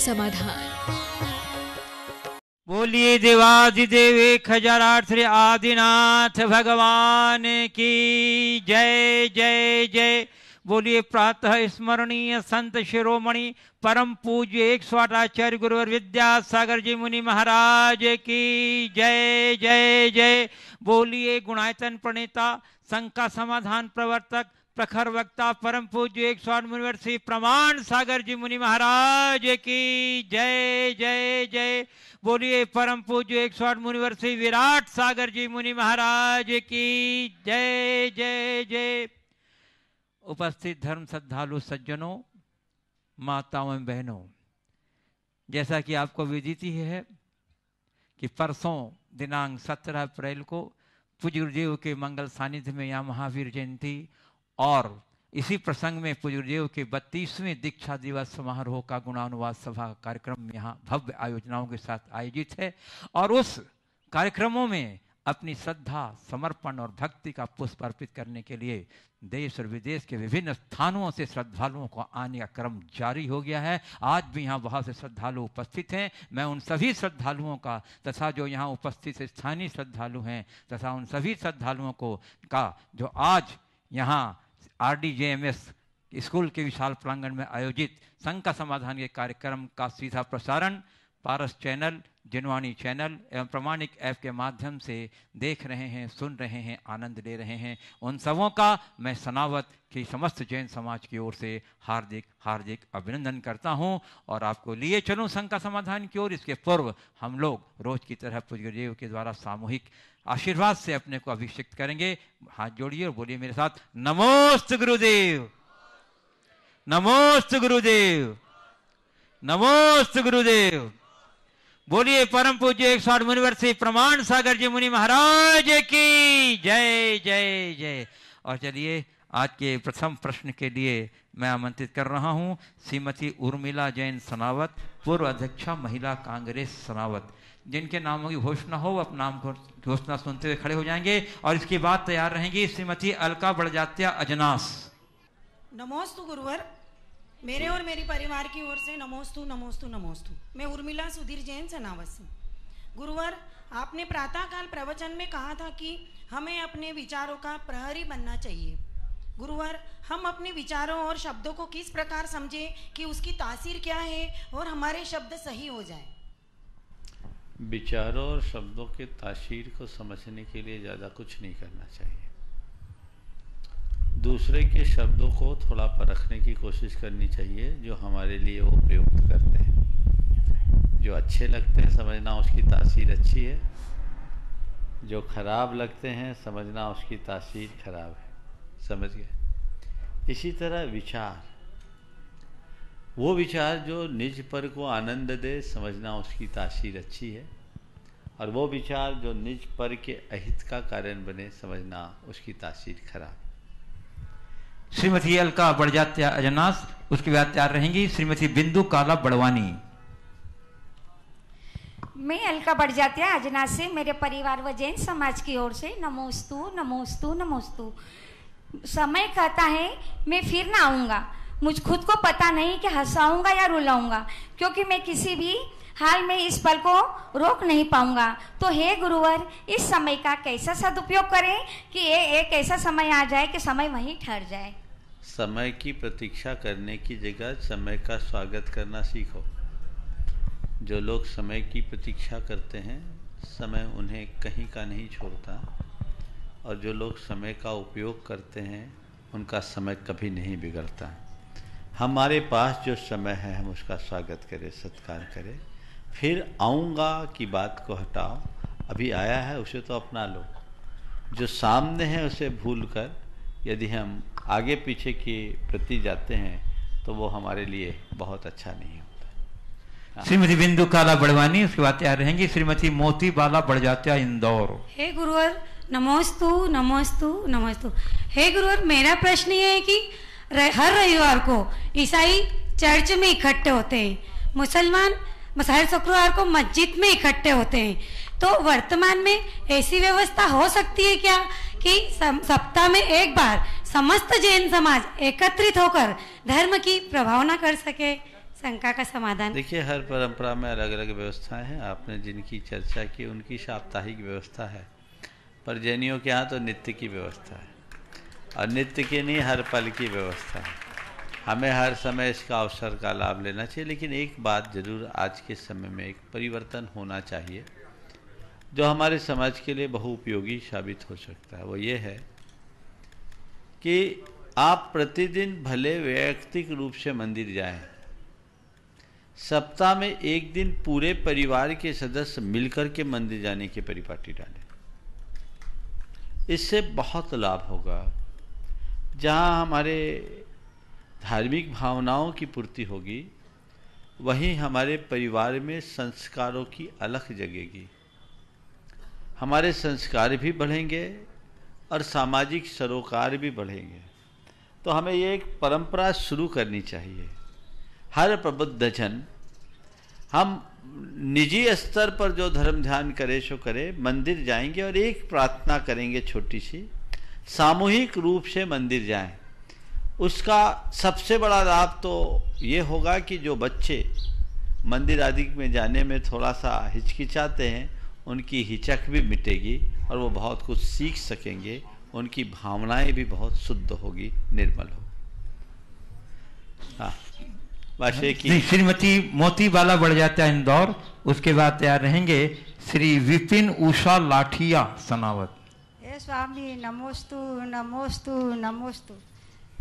समाधान। बोलिए देवाधिदेव 1008 श्री आदिनाथ भगवान की जय जय जय। बोलिए प्रातः स्मरणीय संत शिरोमणि परम पूज्य 108 आचार्य गुरुवर विद्यासागर जी मुनि महाराज की जय जय जय। बोलिए गुणायतन प्रणेता संघ का समाधान प्रवर्तक प्रखर वक्ता परम पूज्य 108 मुनिवर श्री प्रमाण सागर जी मुनि महाराज की जय जय जय। बोलिए परम पूज्य 108 मुनिवर श्री विराट सागर जी मुनि महाराज की जय जय जय। उपस्थित धर्म श्रद्धालु सज्जनों, माताओं एवं बहनों, जैसा कि आपको विदित ही है कि परसों दिनांक 17 अप्रैल को पूज्य गुरुदेव के मंगल सानिध्य में यहाँ महावीर जयंती और इसी प्रसंग में पूज्य गुरुदेव के 32वें दीक्षा दिवस समारोह का गुणानुवाद सभा कार्यक्रम यहाँ भव्य आयोजनाओं के साथ आयोजित है। और उस कार्यक्रमों में अपनी श्रद्धा समर्पण और भक्ति का पुष्प अर्पित करने के लिए देश और विदेश के विभिन्न स्थानों से श्रद्धालुओं को आने का क्रम जारी हो गया है। आज भी यहाँ बहुत से श्रद्धालु उपस्थित हैं। मैं उन सभी श्रद्धालुओं का तथा जो यहाँ उपस्थित स्थानीय श्रद्धालु हैं तथा उन सभी श्रद्धालुओं को का जो आज यहाँ RDJMS स्कूल के विशाल प्रांगण में आयोजित संघ का समाधान के कार्यक्रम का सीधा प्रसारण पारस चैनल, जिनवाणी चैनल एवं प्रमाणिक ऐप के माध्यम से देख रहे हैं, सुन रहे हैं, आनंद ले रहे हैं, उन सबों का मैं सनावत की समस्त जैन समाज की ओर से हार्दिक हार्दिक अभिनंदन करता हूं। और आपको लिए चलूं संघ का समाधान की ओर। इसके पूर्व हम लोग रोज की तरह पूज्य गुरुदेव के द्वारा सामूहिक आशीर्वाद से अपने को अभिषेक करेंगे। हाथ जोड़िए और बोलिए मेरे साथ, नमोस्तु गुरुदेव, नमोस्तु गुरुदेव, नमोस्तु गुरुदेव। बोलिए परम पूज्य 108 मुनिवर श्री प्रमाण सागर जी मुनि महाराज की जय जय जय। और चलिए आज के प्रथम प्रश्न के लिए मैं आमंत्रित कर रहा हूं श्रीमती उर्मिला जैन सनावत, पूर्व अध्यक्षा महिला कांग्रेस सनावत। जिनके नामों की घोषणा हो अपना नाम घोषणा सुनते हुए खड़े हो जाएंगे। और इसके बाद तैयार रहेंगी श्रीमती अलका बड़जात्या अजनास। नमोस्तु गुरुवर, मेरे और मेरी परिवार की ओर से नमोस्तु नमोस्तु नमोस्तु। मैं उर्मिला सुधीर जैन सनावत से। गुरुवर, आपने प्रातःकाल प्रवचन में कहा था कि हमें अपने विचारों का प्रहरी बनना चाहिए। गुरुवर, हम अपने विचारों और शब्दों को किस प्रकार समझें कि उसकी तासीर क्या है और हमारे शब्द सही हो जाएं? विचारों और शब्दों के तासीर को समझने के लिए ज़्यादा कुछ नहीं करना चाहिए। दूसरे के शब्दों को थोड़ा परखने की कोशिश करनी चाहिए जो हमारे लिए वो प्रयुक्त करते हैं। जो अच्छे लगते हैं समझना उसकी तासीर अच्छी है, जो खराब लगते हैं समझना उसकी तासीर खराब है। समझ गए? इसी तरह विचार, वो विचार जो निज पर को आनंद दे समझना उसकी तासीर अच्छी है, और वो विचार जो निज पर के अहित का कारण बने समझना उसकी तासीर खराब। श्रीमती अलका बड़जात्या अजनास, उसके बाद तैयार रहेंगी श्रीमती बिंदु काला बड़वानी। मैं अलका बड़जात्या अजनास से मेरे परिवार व जैन समाज की ओर से नमोस्तु नमोस्तु नमोस्तु। समय कहता है मैं फिर ना आऊँगा। मुझ खुद को पता नहीं कि हंसाऊंगा या रुलाऊंगा, क्योंकि मैं किसी भी हाल में इस पल को रोक नहीं पाऊंगा। तो हे गुरुवर, इस समय का कैसा सदुपयोग करें कि एक ऐसा समय आ जाए कि समय वहीं ठहर जाए। समय की प्रतीक्षा करने की जगह समय का स्वागत करना सीखो। जो लोग समय की प्रतीक्षा करते हैं समय उन्हें कहीं का नहीं छोड़ता, और जो लोग समय का उपयोग करते हैं उनका समय कभी नहीं बिगड़ता। हमारे पास जो समय है हम उसका स्वागत करें, सत्कार करें। फिर आऊँगा की बात को हटाओ, अभी आया है उसे तो अपना लो। जो सामने है उसे भूलकर यदि हम आगे पीछे के प्रति जाते हैं तो वो हमारे लिए बहुत अच्छा नहीं होता। श्रीमती बिंदु काला बड़वानी, उसके बाद तैयार रहेंगी श्रीमती मोती बाला बड़जात्या इंदौर। हे गुरुवर, नमोस्तु नमोस्तु नमोस्तु। हे गुरुवर, मेरा प्रश्न ये है कि हर रविवार को ईसाई चर्च में इकट्ठे होते हैं, मुसलमान हर शुक्रवार को मस्जिद में इकट्ठे होते हैं। तो वर्तमान में ऐसी व्यवस्था हो सकती है क्या कि सप्ताह में एक बार समस्त जैन समाज एकत्रित होकर धर्म की प्रभावना कर सके? शंका का समाधान। देखिए, हर परंपरा में अलग अलग व्यवस्थाएं हैं। आपने जिनकी चर्चा की उनकी साप्ताहिक व्यवस्था है, पर जैनियों के यहाँ तो नित्य की व्यवस्था है, और नित्य की नहीं, हर पल की व्यवस्था है। हमें हर समय इसका अवसर का लाभ लेना चाहिए। लेकिन एक बात जरूर आज के समय में एक परिवर्तन होना चाहिए जो हमारे समाज के लिए बहुउपयोगी साबित हो सकता है। वो ये है कि आप प्रतिदिन भले वैयक्तिक रूप से मंदिर जाएं, सप्ताह में एक दिन पूरे परिवार के सदस्य मिलकर के मंदिर जाने की परिपाटी डालें। इससे बहुत लाभ होगा। जहाँ हमारे धार्मिक भावनाओं की पूर्ति होगी, वहीं हमारे परिवार में संस्कारों की अलख जगेगी। हमारे संस्कार भी बढ़ेंगे और सामाजिक सरोकार भी बढ़ेंगे। तो हमें ये एक परंपरा शुरू करनी चाहिए। हर प्रबुद्ध जन, हम निजी स्तर पर जो धर्म ध्यान करे सो करे, मंदिर जाएंगे और एक प्रार्थना करेंगे छोटी सी, सामूहिक रूप से मंदिर जाएं। उसका सबसे बड़ा लाभ तो ये होगा कि जो बच्चे मंदिर आदि में जाने में थोड़ा सा हिचकिचाते हैं, उनकी हिचक भी मिटेगी और वो बहुत कुछ सीख सकेंगे। उनकी भावनाएं भी बहुत शुद्ध होगी, निर्मल होगी। हाँ, श्रीमती मोती बाला बढ़ जाता है इंदौर। उसके बाद तैयार रहेंगे श्री विपिन उषा लाठिया सनावत। हे स्वामी, नमोस्तु नमोस्तु नमोस्तु।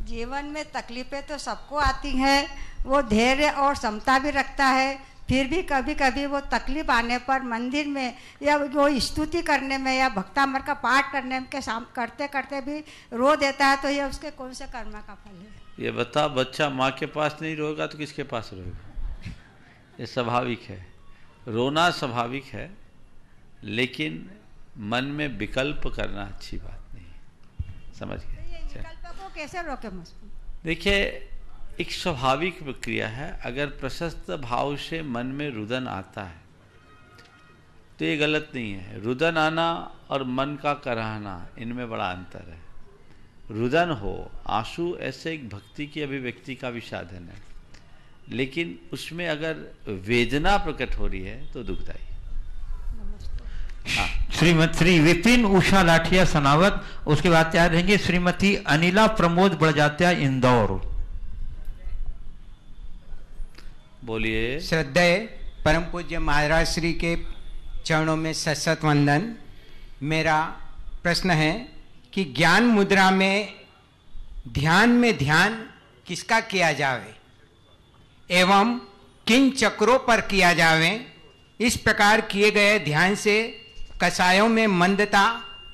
जीवन में तकलीफें तो सबको आती हैं, वो धैर्य और क्षमता भी रखता है। फिर भी कभी कभी वो तकलीफ आने पर मंदिर में या वो स्तुति करने में या भक्तामृत का पाठ करने के करते करते भी रो देता है, तो ये उसके कौन से कर्म का फल है? ये बता, बच्चा माँ के पास नहीं रोएगा तो किसके पास रोएगा? ये स्वाभाविक है, रोना स्वाभाविक है, लेकिन मन में विकल्प करना अच्छी बात नहीं। समझ गए? विकल्प को कैसे रोके? देखिए, एक स्वाभाविक प्रक्रिया है। अगर प्रशस्त भाव से मन में रुदन आता है तो ये गलत नहीं है। रुदन आना और मन का कराहना, इनमें बड़ा अंतर है। रुदन हो, आंसू ऐसे एक भक्ति की अभिव्यक्ति का भी साधन है, लेकिन उसमें अगर वेदना प्रकट हो रही है तो दुखदायी। हाँ। श्री विपिन उषा लाठिया सनावत। उसके बाद तैयार रहेंगे श्रीमती अनिला प्रमोद बढ़जात्या इंदौर। बोलिए। श्रद्धेय परम पूज्य महाराज श्री के चरणों में सशत वंदन। मेरा प्रश्न है कि ज्ञान मुद्रा में ध्यान किसका किया जावे एवं किन चक्रों पर किया जावे? इस प्रकार किए गए ध्यान से कषायों में मंदता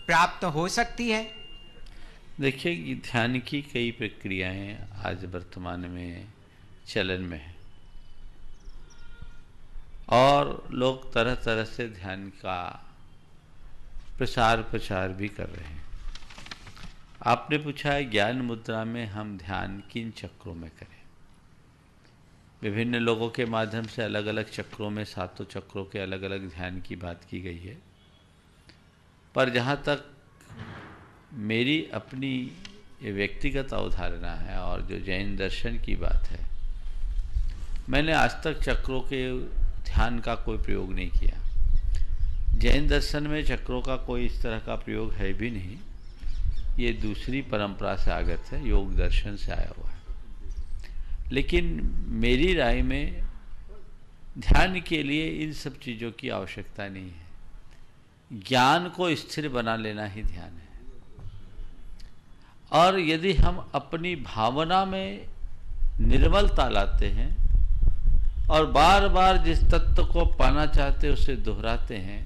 प्राप्त हो सकती है? देखिए, ध्यान की कई प्रक्रियाएं आज वर्तमान में चलन में है और लोग तरह तरह से ध्यान का प्रचार भी कर रहे हैं। आपने पूछा है ज्ञान मुद्रा में हम ध्यान किन चक्रों में करें। विभिन्न लोगों के माध्यम से अलग अलग चक्रों में, सातों चक्रों के अलग अलग ध्यान की बात की गई है। पर जहाँ तक मेरी अपनी ये व्यक्तिगत अवधारणा है और जो जैन दर्शन की बात है, मैंने आज तक चक्रों के ध्यान का कोई प्रयोग नहीं किया। जैन दर्शन में चक्रों का कोई इस तरह का प्रयोग है भी नहीं। ये दूसरी परंपरा से आगत है, योग दर्शन से आया हुआ है। लेकिन मेरी राय में ध्यान के लिए इन सब चीज़ों की आवश्यकता नहीं है। ज्ञान को स्थिर बना लेना ही ध्यान है। और यदि हम अपनी भावना में निर्मलता लाते हैं और बार बार जिस तत्व को पाना चाहते उसे दोहराते हैं,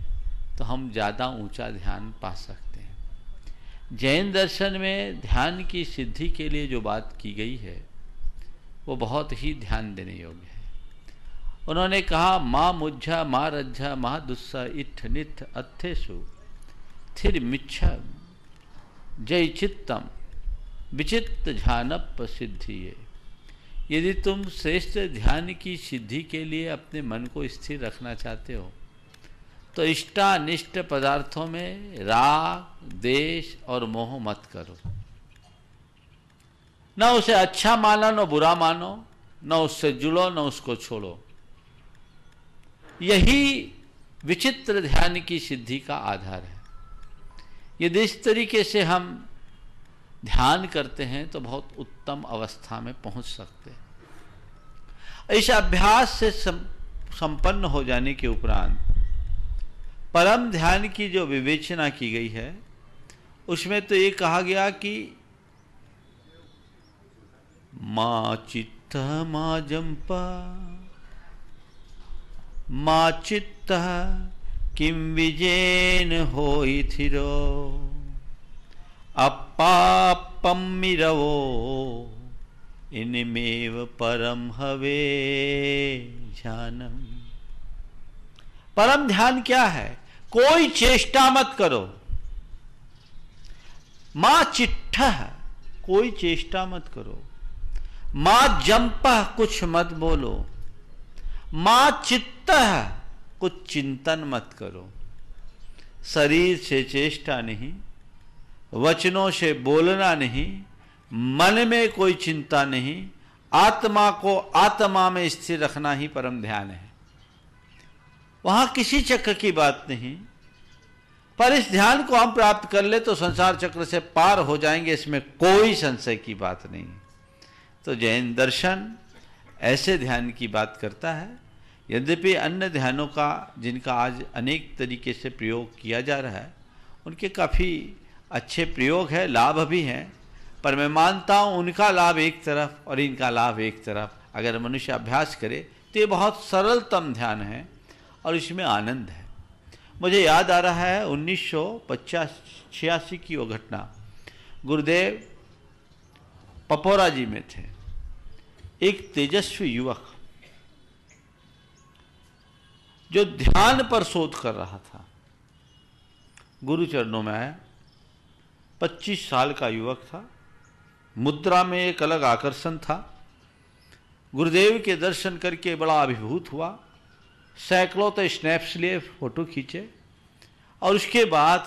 तो हम ज़्यादा ऊंचा ध्यान पा सकते हैं। जैन दर्शन में ध्यान की सिद्धि के लिए जो बात की गई है वो बहुत ही ध्यान देने योग्य है। उन्होंने कहा, माँ मुझा माँ रज्झा माँ दुस्सा इठ निथ अथेसु थिर मिच्छा जय चित्तम विचित्त ध्यानप सिद्धि। यदि तुम श्रेष्ठ ध्यान की सिद्धि के लिए अपने मन को स्थिर रखना चाहते हो तो इष्टानिष्ट पदार्थों में राग, द्वेष और मोह मत करो। न उसे अच्छा मानो न बुरा मानो, न उससे जुड़ो न उसको छोड़ो। यही विचित्र ध्यान की सिद्धि का आधार है। यदि इस तरीके से हम ध्यान करते हैं तो बहुत उत्तम अवस्था में पहुंच सकते हैं। इस अभ्यास से संपन्न हो जाने के उपरांत परम ध्यान की जो विवेचना की गई है उसमें तो ये कहा गया कि मा चित्त मा जंपा मा चित्त किम विजेन होई थिरो अपापमिरवो इनमेव परम हवे ध्यानम। परम ध्यान क्या है? कोई चेष्टा मत करो। मां चिट्ठ, कोई चेष्टा मत करो। मां जंपह, कुछ मत बोलो। मां चित्त, कुछ चिंतन मत करो। शरीर से चेष्टा नहीं, वचनों से बोलना नहीं, मन में कोई चिंता नहीं, आत्मा को आत्मा में स्थिर रखना ही परम ध्यान है। वहां किसी चक्र की बात नहीं। पर इस ध्यान को हम प्राप्त कर ले तो संसार चक्र से पार हो जाएंगे, इसमें कोई संशय की बात नहीं। तो जैन दर्शन ऐसे ध्यान की बात करता है। यद्यपि अन्य ध्यानों का जिनका आज अनेक तरीके से प्रयोग किया जा रहा है उनके काफ़ी अच्छे प्रयोग है, लाभ भी हैं, पर मैं मानता हूँ उनका लाभ एक तरफ और इनका लाभ एक तरफ। अगर मनुष्य अभ्यास करे तो ये बहुत सरलतम ध्यान है और इसमें आनंद है। मुझे याद आ रहा है 1985 की वो घटना। गुरुदेव पपोरा जी में थे। एक तेजस्वी युवक जो ध्यान पर शोध कर रहा था, गुरु चरणों में आया। 25 साल का युवक था। मुद्रा में एक अलग आकर्षण था। गुरुदेव के दर्शन करके बड़ा अभिभूत हुआ। सैकड़ों तो स्नैप्स लिए, फोटो खींचे। और उसके बाद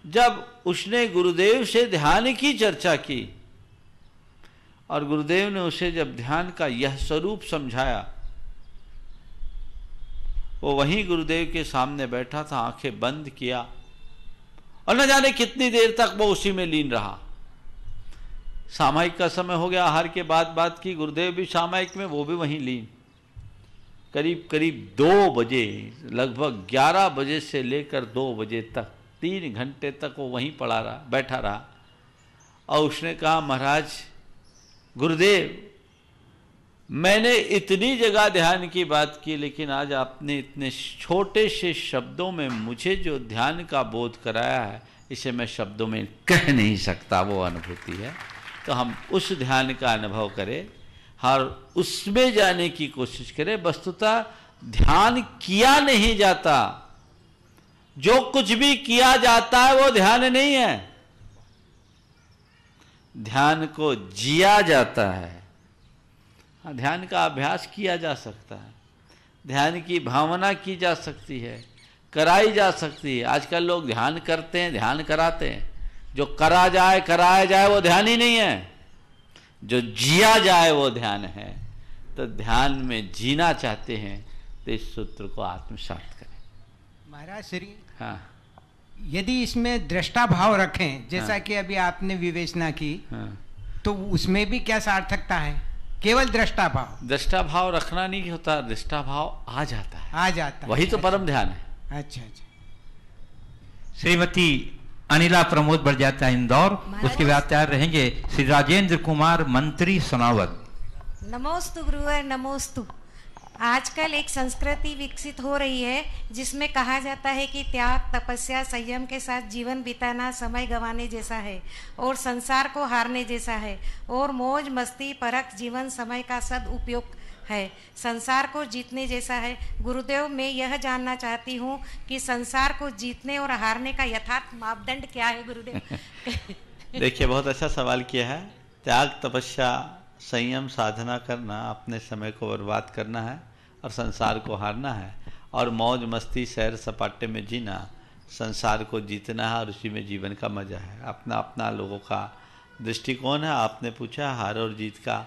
जब उसने गुरुदेव से ध्यान की चर्चा की और गुरुदेव ने उसे जब ध्यान का यह स्वरूप समझाया, वो वहीं गुरुदेव के सामने बैठा था, आंखें बंद किया और न जाने कितनी देर तक वो उसी में लीन रहा। सामायिक का समय हो गया, आहार के बाद बात की। गुरुदेव भी सामायिक में, वो भी वहीं लीन। करीब करीब 2 बजे, लगभग 11 बजे से लेकर 2 बजे तक 3 घंटे तक वो वहीं पड़ा रहा, बैठा रहा। और उसने कहा, महाराज गुरुदेव, मैंने इतनी जगह ध्यान की बात की, लेकिन आज आपने इतने छोटे से शब्दों में मुझे जो ध्यान का बोध कराया है, इसे मैं शब्दों में कह नहीं सकता। वो अनुभूति है। तो हम उस ध्यान का अनुभव करें और उसमें जाने की कोशिश करें। वस्तुतः ध्यान किया नहीं जाता, जो कुछ भी किया जाता है वो ध्यान नहीं है। ध्यान को जिया जाता है। ध्यान का अभ्यास किया जा सकता है, ध्यान की भावना की जा सकती है, कराई जा सकती है। आजकल लोग ध्यान करते हैं, ध्यान कराते हैं। जो करा जाए, कराया जाए, वो ध्यान ही नहीं है। जो जिया जाए वो ध्यान है। तो ध्यान में जीना चाहते हैं तो इस सूत्र को आत्मसात करें। महाराज श्री, हाँ, यदि इसमें दृष्टा भाव रखें, जैसा हाँ, कि अभी आपने विवेचना की, हाँ, तो उसमें भी क्या सार्थकता है? केवल दृष्टा भाव? दृष्टा भाव रखना नहीं होता, दृष्टा भाव आ जाता है, आ जाता है। वही तो परम ध्यान है। अच्छा अच्छा। श्रीमती अनिला प्रमोद बरजात्या इंदौर, उसके बाद तैयार रहेंगे श्री राजेंद्र कुमार मंत्री सोनावत। नमोस्तु गुरुवर, नमोस्तु। आजकल एक संस्कृति विकसित हो रही है जिसमें कहा जाता है कि त्याग, तपस्या, संयम के साथ जीवन बिताना समय गंवाने जैसा है और संसार को हारने जैसा है, और मौज मस्ती परख जीवन समय का सदुपयोग है, संसार को जीतने जैसा है। गुरुदेव, मैं यह जानना चाहती हूँ कि संसार को जीतने और हारने का यथार्थ मापदंड क्या है गुरुदेव? देखिए, बहुत अच्छा सवाल किया है। त्याग, तपस्या, संयम साधना करना, अपने समय को बर्बाद करना है और संसार को हारना है, और मौज मस्ती सैर सपाटे में जीना, संसार को जीतना है और उसी में जीवन का मजा है। अपना अपना लोगों का दृष्टिकोण है। आपने पूछा हार और जीत का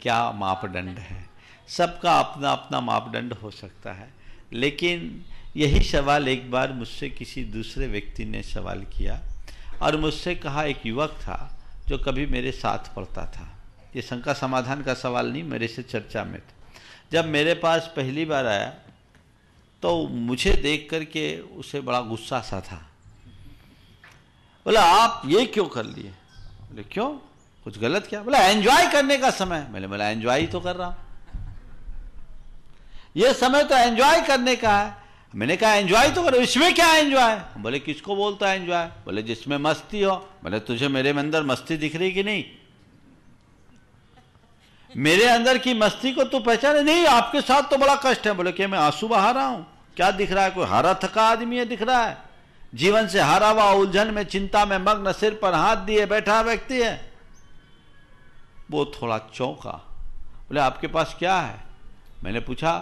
क्या मापदंड है। सबका अपना अपना मापदंड हो सकता है, लेकिन यही सवाल एक बार मुझसे किसी दूसरे व्यक्ति ने सवाल किया और मुझसे कहा, एक युवक था जो कभी मेरे साथ पढ़ता था, ये शंका समाधान का सवाल नहीं, मेरे से चर्चा में था। जब मेरे पास पहली बार आया तो मुझे देख करके उसे बड़ा गुस्सा सा था। बोला, आप ये क्यों कर लिए? बोले, क्यों, कुछ गलत क्या? बोला, एंजॉय करने का समय। मैंने बोला, एंजॉय ही तो कर रहा हूं, ये समय तो एंजॉय करने का है। मैंने कहा, एंजॉय तो करो, इसमें क्या एंजॉय? बोले, किसको बोलता है एंजॉय? बोले, जिसमें मस्ती हो। बोले, तुझे मेरे में अंदर मस्ती दिख रही कि नहीं? मेरे अंदर की मस्ती को तू पहचाने? नहीं, आपके साथ तो बड़ा कष्ट है। बोले, क्या मैं आंसू बहा रहा हूं? क्या दिख रहा है? कोई हारा थका आदमी है दिख रहा है? जीवन से हारा हुआ, उलझन में, चिंता में मग्न, सिर पर हाथ दिए बैठा व्यक्ति है। वो थोड़ा चौंका। बोले, आपके पास क्या है? मैंने पूछा,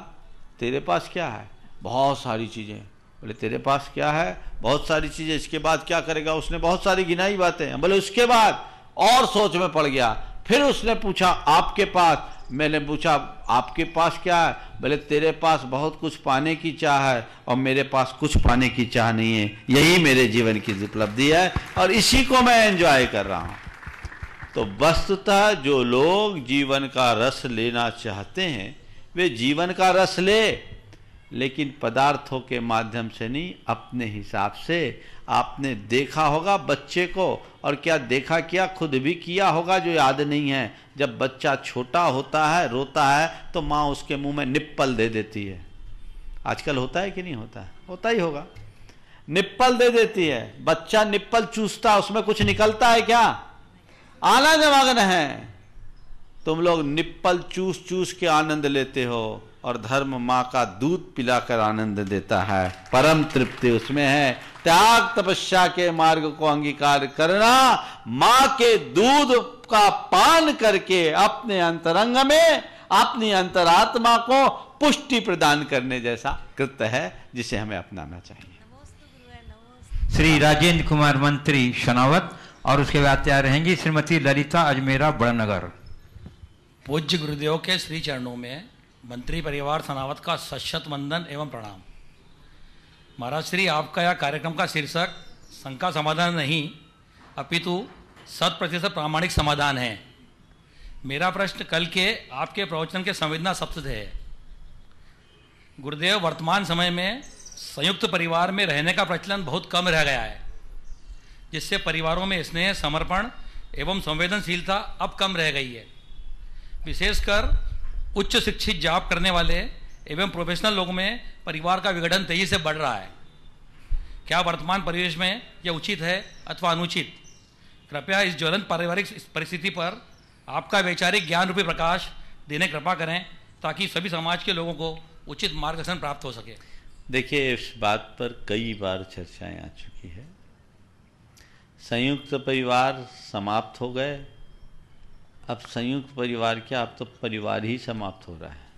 तेरे पास क्या है? बहुत सारी चीजें। बोले, तेरे पास क्या है? बहुत सारी चीजें। इसके बाद क्या करेगा? उसने बहुत सारी गिनाई बातें। बोले, उसके बाद और सोच में पड़ गया। फिर उसने पूछा, आपके पास? मैंने पूछा, आपके पास क्या है? बोले, तेरे पास बहुत कुछ पाने की चाह है और मेरे पास कुछ पाने की चाह नहीं है। यही मेरे जीवन की उपलब्धि है और इसी को मैं एंजॉय कर रहा हूं। तो वस्तुतः जो लोग जीवन का रस लेना चाहते हैं वे जीवन का रस ले, लेकिन पदार्थों के माध्यम से नहीं, अपने हिसाब से। आपने देखा होगा बच्चे को, और क्या देखा किया, खुद भी किया होगा जो याद नहीं है। जब बच्चा छोटा होता है, रोता है, तो माँ उसके मुंह में निप्पल दे देती है। आजकल होता है कि नहीं होता है? होता ही होगा। निप्पल दे देती है, बच्चा निप्पल चूसता, उसमें कुछ निकलता है क्या? आनंद मग्न है। तुम लोग निप्पल चूस चूस के आनंद लेते हो और धर्म माँ का दूध पिलाकर आनंद देता है। परम तृप्ति उसमें है। त्याग तपस्या के मार्ग को अंगीकार करना, माँ के दूध का पान करके अपने अंतरंग में अपनी अंतरात्मा को पुष्टि प्रदान करने जैसा कृत्य है, जिसे हमें अपनाना चाहिए। श्री राजेंद्र कुमार मंत्री शनावत और उसके बाद तैयार रहेंगी श्रीमती ललिता अजमेरा बड़नगर। पूज्य गुरुदेव के श्री चरणों में मंत्री परिवार सनावत का सशत वंदन एवं प्रणाम। महाराज श्री, आपका यह कार्यक्रम का शीर्षक शंका समाधान नहीं अपितु 100% प्रामाणिक समाधान है। मेरा प्रश्न कल के आपके प्रवचन के संवेदना शब्द है। गुरुदेव, वर्तमान समय में संयुक्त परिवार में रहने का प्रचलन बहुत कम रह गया है, जिससे परिवारों में स्नेह, समर्पण एवं संवेदनशीलता अब कम रह गई है। विशेषकर उच्च शिक्षित जॉब करने वाले एवं प्रोफेशनल लोगों में परिवार का विघटन तेजी से बढ़ रहा है। क्या वर्तमान परिवेश में यह उचित है अथवा अनुचित? कृपया इस ज्वलंत पारिवारिक परिस्थिति पर आपका वैचारिक ज्ञान रूपी प्रकाश देने कृपा करें, ताकि सभी समाज के लोगों को उचित मार्गदर्शन प्राप्त हो सके। देखिए, इस बात पर कई बार चर्चाएं आ चुकी है। संयुक्त परिवार समाप्त हो गए, अब संयुक्त परिवार क्या, अब तो परिवार ही समाप्त हो रहा है।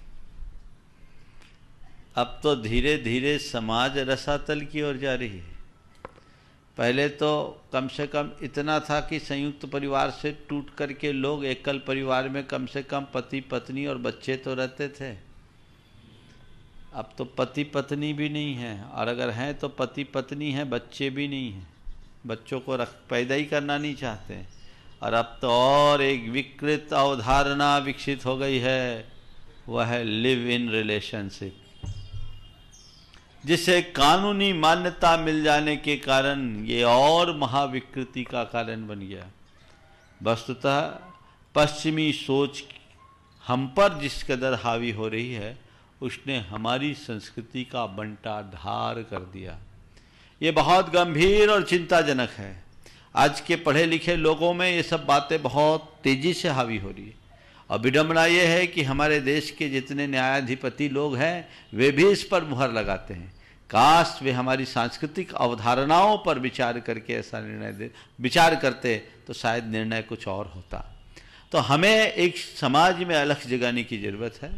अब तो धीरे धीरे समाज रसातल की ओर जा रही है। पहले तो कम से कम इतना था कि संयुक्त परिवार से टूट करके लोग एकल परिवार में कम से कम पति पत्नी और बच्चे तो रहते थे। अब तो पति पत्नी भी नहीं है, और अगर हैं तो पति पत्नी है, बच्चे भी नहीं हैं, बच्चों को पैदा ही करना नहीं चाहते। और अब तो और एक विकृत अवधारणा विकसित हो गई है, वह है लिव इन रिलेशनशिप, जिसे कानूनी मान्यता मिल जाने के कारण ये और महाविकृति का कारण बन गया। वस्तुतः पश्चिमी सोच हम पर जिस कदर हावी हो रही है, उसने हमारी संस्कृति का बंटा ढार कर दिया। ये बहुत गंभीर और चिंताजनक है। आज के पढ़े लिखे लोगों में ये सब बातें बहुत तेजी से हावी हो रही है। और विडंबना ये है कि हमारे देश के जितने न्यायाधिपति लोग हैं, वे भी इस पर मुहर लगाते हैं। काश वे हमारी सांस्कृतिक अवधारणाओं पर विचार करके ऐसा विचार करते तो शायद निर्णय कुछ और होता। तो हमें एक समाज में अलख जगाने की जरूरत है।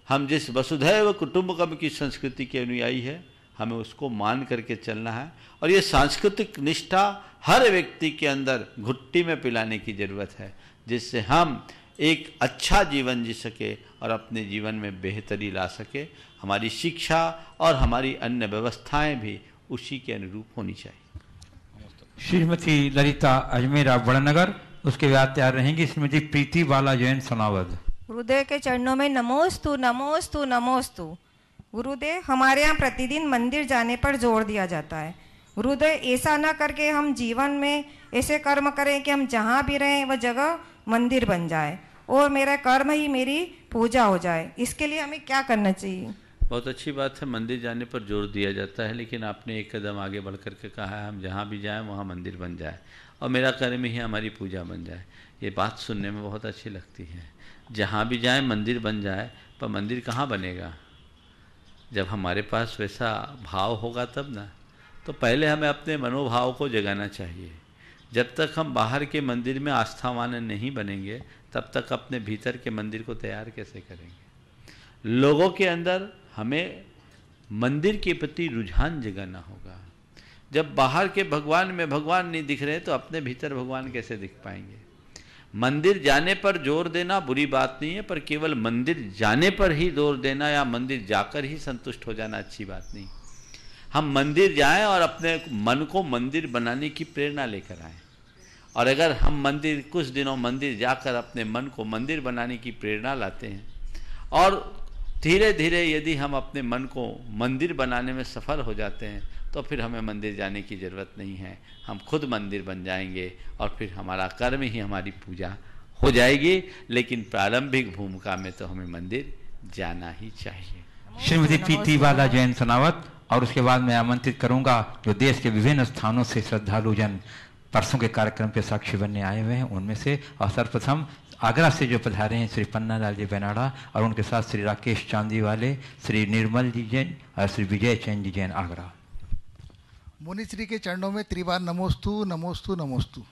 हम जिस वसुधैव कुटुंबकम की संस्कृति के अनुयायी है, हमें उसको मान करके चलना है। और ये सांस्कृतिक निष्ठा हर व्यक्ति के अंदर घुट्टी में पिलाने की जरूरत है, जिससे हम एक अच्छा जीवन जी सके और अपने जीवन में बेहतरी ला सके। हमारी शिक्षा और हमारी अन्य व्यवस्थाएं भी उसी के अनुरूप होनी चाहिए। श्रीमती ललिता अजमेरा बड़नगर, उसके बाद तैयार रहेंगी श्रीमती प्रीति बाला जैन सोनावद। गुरुदेव के चरणों में नमोस्तु नमोस्तु नमोस्तु। गुरुदेव, हमारे यहाँ प्रतिदिन मंदिर जाने पर जोर दिया जाता है। गुरुदेव, ऐसा ना करके हम जीवन में ऐसे कर्म करें कि हम जहाँ भी रहें वह जगह मंदिर बन जाए और मेरा कर्म ही मेरी पूजा हो जाए। इसके लिए हमें क्या करना चाहिए? बहुत अच्छी बात है, मंदिर जाने पर जोर दिया जाता है, लेकिन आपने एक कदम आगे बढ़ कर के कहा है हम जहाँ भी जाएं वहाँ मंदिर बन जाए और मेरा कर्म ही हमारी पूजा बन जाए। ये बात सुनने में बहुत अच्छी लगती है। जहाँ भी जाएं मंदिर बन जाए, पर मंदिर कहाँ बनेगा? जब हमारे पास वैसा भाव होगा तब ना। तो पहले हमें अपने मनोभाव को जगाना चाहिए। जब तक हम बाहर के मंदिर में आस्थावान नहीं बनेंगे तब तक अपने भीतर के मंदिर को तैयार कैसे करेंगे? लोगों के अंदर हमें मंदिर के प्रति रुझान जगाना होगा। जब बाहर के भगवान में भगवान नहीं दिख रहे तो अपने भीतर भगवान कैसे दिख पाएंगे? मंदिर जाने पर जोर देना बुरी बात नहीं है, पर केवल मंदिर जाने पर ही जोर देना या मंदिर जाकर ही संतुष्ट हो जाना अच्छी बात नहीं। हम मंदिर जाएं और अपने मन को मंदिर बनाने की प्रेरणा लेकर आएं। और अगर हम मंदिर कुछ दिनों मंदिर जाकर अपने मन को मंदिर बनाने की प्रेरणा लाते हैं और धीरे धीरे यदि हम अपने मन को मंदिर बनाने में सफल हो जाते हैं तो फिर हमें मंदिर जाने की ज़रूरत नहीं है। हम खुद मंदिर बन जाएंगे और फिर हमारा कर्म ही हमारी पूजा हो जाएगी। लेकिन प्रारंभिक भूमिका में तो हमें मंदिर जाना ही चाहिए। श्रीमती प्रीति बाला जैन सोनावत, और उसके बाद मैं आमंत्रित करूंगा जो देश के विभिन्न स्थानों से श्रद्धालु जन परसों के कार्यक्रम के साक्षी बनने आए हुए हैं उनमें से। और सर्वप्रथम आगरा से जो पधारे हैं श्री पन्नालाल जी बेनाड़ा और उनके साथ श्री राकेश चांदी वाले, श्री निर्मल जी जैन और श्री विजय चंद जी जैन आगरा। मुनिश्री के चरणों में त्रिबार नमोस्तु नमोस्तु नमोस्तु।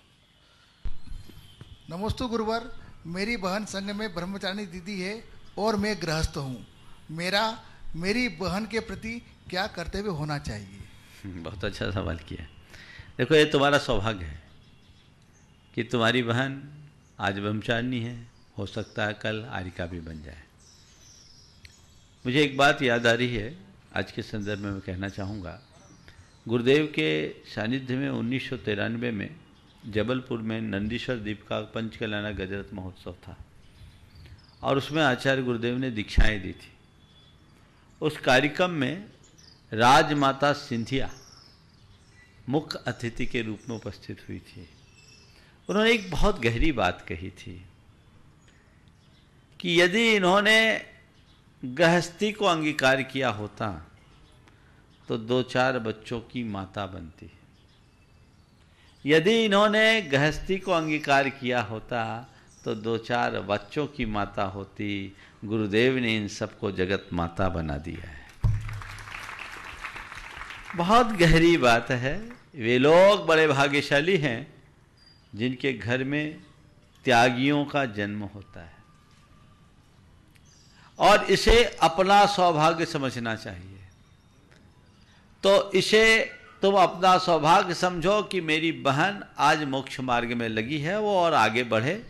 नमोस्तु गुरुवर, मेरी बहन संघ में ब्रह्मचारिणी दीदी है और मैं गृहस्थ हूँ। मेरी बहन के प्रति क्या कर्तव्य होना चाहिए? बहुत अच्छा सवाल किया। देखो, ये तुम्हारा सौभाग्य है कि तुम्हारी बहन आज ब्रह्मचारिणी है, हो सकता है कल आरिका भी बन जाए। मुझे एक बात याद आ रही है, आज के संदर्भ में मैं कहना चाहूँगा। गुरुदेव के सानिध्य में 1993 में जबलपुर में नंदीश्वर द्वीप का पंचकल्याणा गजरत महोत्सव था और उसमें आचार्य गुरुदेव ने दीक्षाएं दी थी। उस कार्यक्रम में राजमाता सिंधिया मुख्य अतिथि के रूप में उपस्थित हुई थी। उन्होंने एक बहुत गहरी बात कही थी कि यदि इन्होंने गृहस्थी को अंगीकार किया होता तो 2-4 बच्चों की माता बनती। यदि इन्होंने गृहस्थी को अंगीकार किया होता तो 2-4 बच्चों की माता होती। गुरुदेव ने इन सबको जगत माता बना दिया है। बहुत गहरी बात है। वे लोग बड़े भाग्यशाली हैं जिनके घर में त्यागियों का जन्म होता है और इसे अपना सौभाग्य समझना चाहिए। तो इसे तुम अपना सौभाग्य समझो कि मेरी बहन आज मोक्ष मार्ग में लगी है, वो और आगे बढ़े।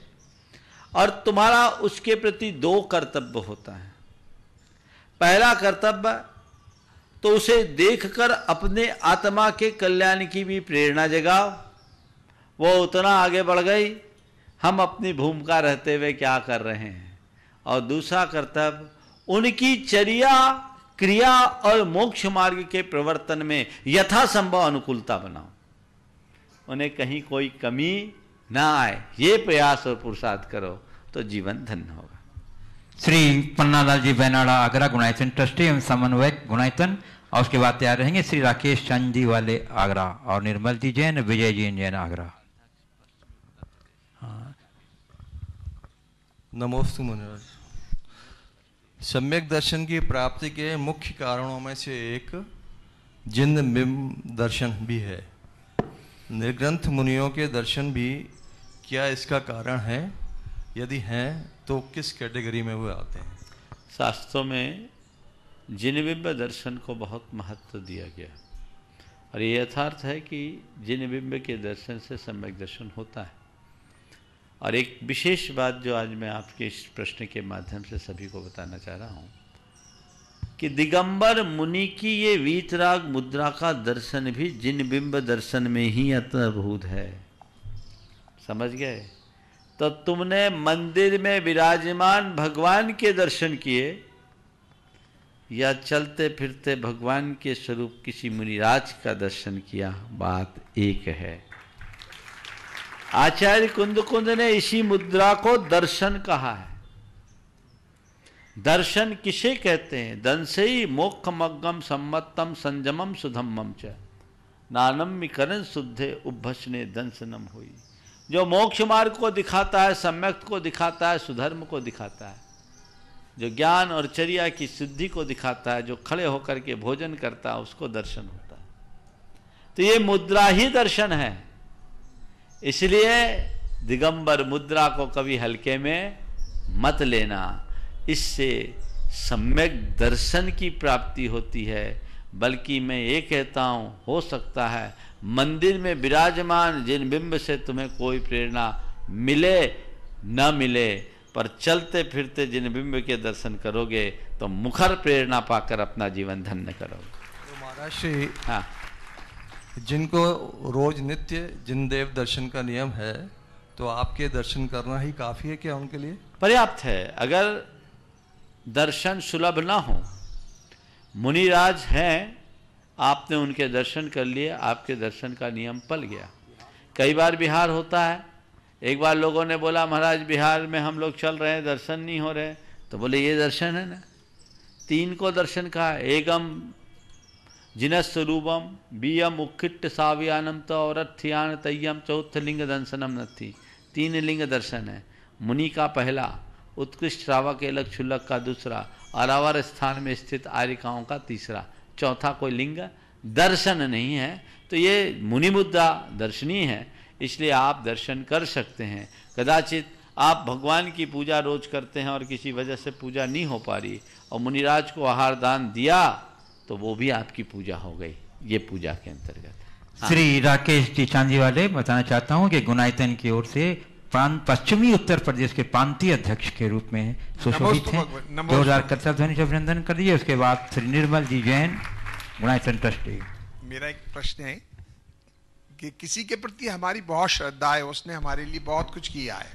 और तुम्हारा उसके प्रति 2 कर्तव्य होता है। पहला कर्तव्य तो उसे देखकर अपने आत्मा के कल्याण की भी प्रेरणा जगाओ। वो उतना आगे बढ़ गई, हम अपनी भूमिका रहते हुए क्या कर रहे हैं। और दूसरा कर्तव्य उनकी चर्या क्रिया और मोक्ष मार्ग के प्रवर्तन में यथासंभव अनुकूलता बनाओ, उन्हें कहीं कोई कमी ना आए। ये प्रयास और पुरुषार्थ करो तो जीवन धन्य होगा। श्री पन्नालाल जी बेनाड़ा आगरा गुणायतन ट्रस्टी एवं समन्वयक गुणायतन, और उसके बाद तैयार रहेंगे श्री राकेश चंद जी वाले आगरा और निर्मल जी जैन, विजय जी जैन आगरा। नमोस्तु मुनिराज। सम्यक दर्शन की प्राप्ति के मुख्य कारणों में से एक जिन बिंब दर्शन भी है। निर्ग्रंथ मुनियों के दर्शन भी क्या इसका कारण है? यदि हैं तो किस कैटेगरी में वो आते हैं? शास्त्रों में जिन बिंब दर्शन को बहुत महत्व दिया गया और ये यथार्थ है कि जिन बिंब के दर्शन से सम्यक दर्शन होता है। और एक विशेष बात जो आज मैं आपके इस प्रश्न के माध्यम से सभी को बताना चाह रहा हूँ कि दिगंबर मुनि की ये वीतराग मुद्रा का दर्शन भी जिन बिंब दर्शन में ही अंतर्भूत है। समझ गए? तो तुमने मंदिर में विराजमान भगवान के दर्शन किए या चलते फिरते भगवान के स्वरूप किसी मुनिराज का दर्शन किया, बात एक है। आचार्य कुंद ने इसी मुद्रा को दर्शन कहा है। दर्शन किसे कहते हैं? दंसई मोक्षमग्गम सम्मतम संजमम सुधम्मम च नानम विकरण शुद्धे उभ्भसने दंसनम हुई। जो मोक्ष मार्ग को दिखाता है, सम्यक को दिखाता है, सुधर्म को दिखाता है, जो ज्ञान और चर्या की सिद्धि को दिखाता है, जो खड़े होकर के भोजन करता है, उसको दर्शन होता है। तो ये मुद्रा ही दर्शन है। इसलिए दिगंबर मुद्रा को कभी हल्के में मत लेना। इससे सम्यक दर्शन की प्राप्ति होती है। बल्कि मैं ये कहता हूँ, हो सकता है मंदिर में विराजमान जिन बिंब से तुम्हें कोई प्रेरणा मिले न मिले, पर चलते फिरते जिन बिंब के दर्शन करोगे तो मुखर प्रेरणा पाकर अपना जीवन धन्य करोगे। तो महाराज श्री, हाँ, जिनको रोज नित्य जिन देव दर्शन का नियम है, तो आपके दर्शन करना ही काफी है क्या उनके लिए? पर्याप्त है। अगर दर्शन सुलभ ना हो, मुनिराज हैं, आपने उनके दर्शन कर लिए, आपके दर्शन का नियम पल गया। कई बार बिहार होता है। एक बार लोगों ने बोला महाराज बिहार में हम लोग चल रहे हैं, दर्शन नहीं हो रहे, तो बोले ये दर्शन है ना। 3 को दर्शन कहा, एकम जिनस स्वरूपम बीयम उक्किट साव्यानम तो औरथियान तय्यम चौथ लिंग दर्शनम नथी। 3 लिंग दर्शन है। मुनि का पहला, उत्कृष्ट श्रावक एलक क्षुल्लक का दूसरा, अरावर स्थान में स्थित आर्यिकाओं का तीसरा, चौथा कोई लिंग दर्शन नहीं है। तो ये मुनि मुद्रा दर्शनीय है, इसलिए आप दर्शन कर सकते हैं। कदाचित आप भगवान की पूजा रोज करते हैं और किसी वजह से पूजा नहीं हो पा रही और मुनिराज को आहार दान दिया, तो वो भी आपकी पूजा हो गई। ये पूजा के अंतर्गत। हाँ। श्री राकेश जी चांदी वाले, बताना चाहता हूँ कि गुणायतन की ओर से पश्चिमी उत्तर प्रदेश के प्रांतीय अध्यक्ष के रूप में सुशोभित हैं। 2000 करतल ध्वनि से अभिनंदन कर दिए। उसके बाद श्री निर्मल जी जैन, गुणायतन ट्रस्टी। मेरा एक प्रश्न है कि किसी के प्रति हमारी बहुत श्रद्धा है, उसने हमारे लिए बहुत कुछ किया है,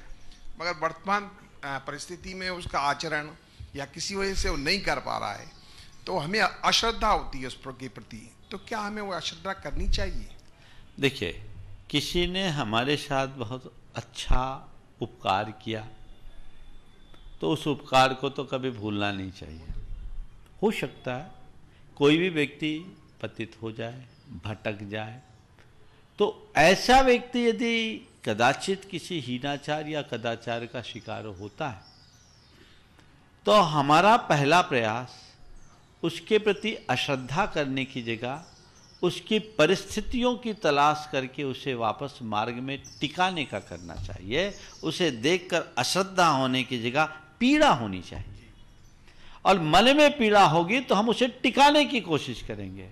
मगर वर्तमान परिस्थिति में उसका आचरण या किसी वजह से वो नहीं कर पा रहा है, तो हमें अश्रद्धा होती है उस के प्रति। तो क्या हमें वो अश्रद्धा करनी चाहिए? देखिए, किसी ने हमारे साथ बहुत अच्छा उपकार किया, तो उस उपकार को तो कभी भूलना नहीं चाहिए। हो सकता है कोई भी व्यक्ति पतित हो जाए, भटक जाए, तो ऐसा व्यक्ति यदि कदाचित किसी हीनाचार या कदाचार का शिकार होता है, तो हमारा पहला प्रयास उसके प्रति अश्रद्धा करने की जगह उसकी परिस्थितियों की तलाश करके उसे वापस मार्ग में टिकाने का करना चाहिए। उसे देखकर अश्रद्धा होने की जगह पीड़ा होनी चाहिए, और मन में पीड़ा होगी तो हम उसे टिकाने की कोशिश करेंगे।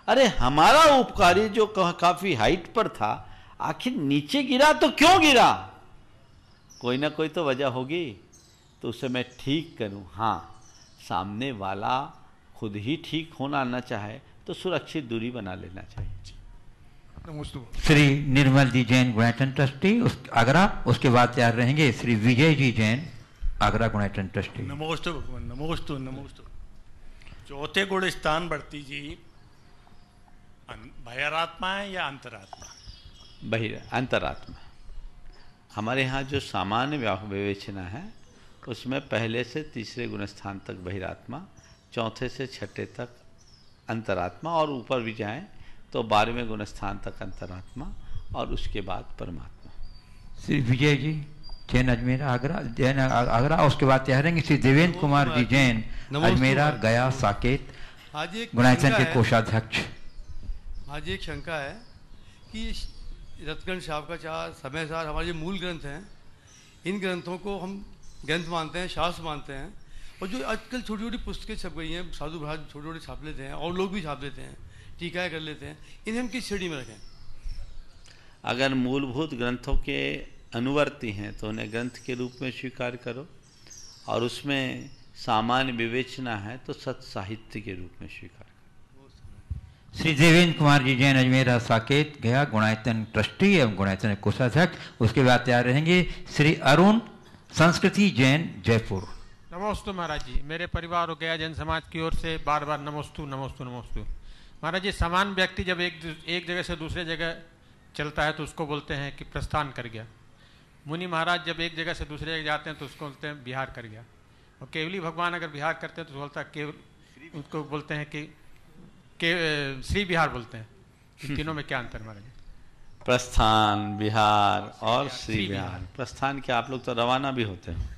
अरे हमारा उपकारी जो काफी हाइट पर था, आखिर नीचे गिरा तो क्यों गिरा? कोई ना कोई तो वजह होगी, तो उसे मैं ठीक करूं। हाँ, सामने वाला खुद ही ठीक होना न चाहे तो सुरक्षित दूरी बना लेना चाहिए। श्री निर्मल जी जैन, गुणायतन ट्रस्टी आगरा। उसके बाद तैयार रहेंगे श्री विजय जी जैन, आगरा गुणायतन ट्रस्टी। नमोस्तु भगवान, नमोस्तु नमोस्तु। चौथे गुण स्थान बढ़ती जी, बहिरात्मा है या अंतरात्मा? अंतरात्मा। हमारे यहाँ जो सामान्य विवेचना है उसमें पहले से तीसरे गुण स्थान तक बहिरात्मा, चौथे से छठे तक अंतरात्मा, और ऊपर भी जाएं तो 12वें गुण स्थान तक अंतरात्मा, और उसके बाद परमात्मा। श्री विजय जी जैन, अजमेर आगरा, जैन आगरा। उसके बाद तैयार रहेंगे श्री देवेंद्र कुमार जी जैन, अजमेरा गया साकेत, गुणायतन के कोषाध्यक्ष। आज एक शंका है कि रत्नगंज शावकाचार, समयसार, हमारे जो मूल ग्रंथ हैं, इन ग्रंथों को हम ग्रंथ मानते हैं, शास्त्र मानते हैं, और जो आजकल छोटी छोटी पुस्तकें छप गई हैं, साधु महाराज छोटे छोटे छाप लेते हैं और लोग भी छाप लेते हैं, टीकाएं कर लेते हैं, इन्हें हम किस श्रेणी में रखें? अगर मूलभूत ग्रंथों के अनुवर्ती हैं तो उन्हें ग्रंथ के रूप में स्वीकार करो, और उसमें सामान्य विवेचना है तो सत साहित्य के रूप में स्वीकार करो। श्री देवेंद्र कुमार जी जैन अजमेरा साकेत गया गुणायतन ट्रस्टी एवं गुणायतन कोषाध्यक्ष। उसके बाद तैयार रहेंगे श्री अरुण संस्कृति जैन जयपुर। नमोस्तु महाराज जी, मेरे परिवार और गया जैन समाज की ओर से बार बार नमोस्तु नमोस्तु नमोस्तु। महाराज जी, समान व्यक्ति जब एक जगह से दूसरे जगह चलता है तो उसको बोलते हैं कि प्रस्थान कर गया। मुनि महाराज जब एक जगह से दूसरे जगह जाते हैं तो उसको बोलते हैं बिहार कर गया। और केवली भगवान अगर बिहार करते हैं तो बोलता है केवल, उनको बोलते हैं कि श्री बिहार बोलते हैं। इन तीनों में क्या अंतर महाराज? प्रस्थान, बिहार और श्री बिहार। प्रस्थान क्या, आप लोग तो रवाना भी होते हैं,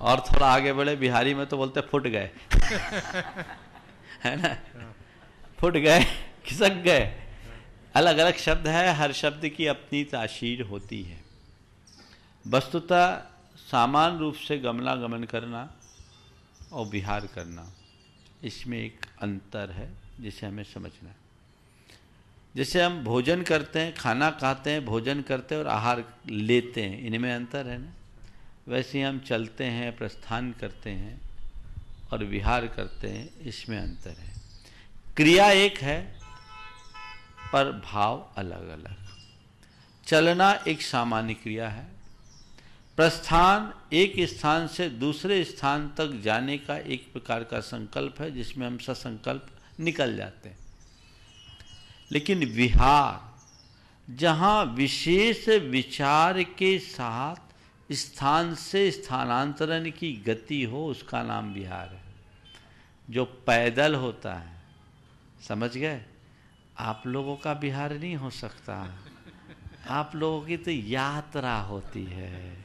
और थोड़ा आगे बढ़े बिहारी में तो बोलते फुट गए है ना, फुट गए, खिसक गए। अलग अलग शब्द है, हर शब्द की अपनी तासीर होती है। वस्तुतः सामान्य रूप से गमनागमन करना और विहार करना, इसमें एक अंतर है जिसे हमें समझना है। जैसे हम भोजन करते हैं, खाना खाते हैं, भोजन करते हैं और आहार लेते हैं, इनमें अंतर है ना। वैसे ही हम चलते हैं, प्रस्थान करते हैं और विहार करते हैं, इसमें अंतर है। क्रिया एक है पर भाव अलग अलग। चलना एक सामान्य क्रिया है, प्रस्थान एक स्थान से दूसरे स्थान तक जाने का एक प्रकार का संकल्प है जिसमें हम ससंकल्प निकल जाते हैं। लेकिन विहार जहाँ विशेष विचार के साथ स्थान से स्थानांतरण की गति हो, उसका नाम विहार है। जो पैदल होता है, समझ गए, आप लोगों का विहार नहीं हो सकता। आप लोगों की तो यात्रा होती है,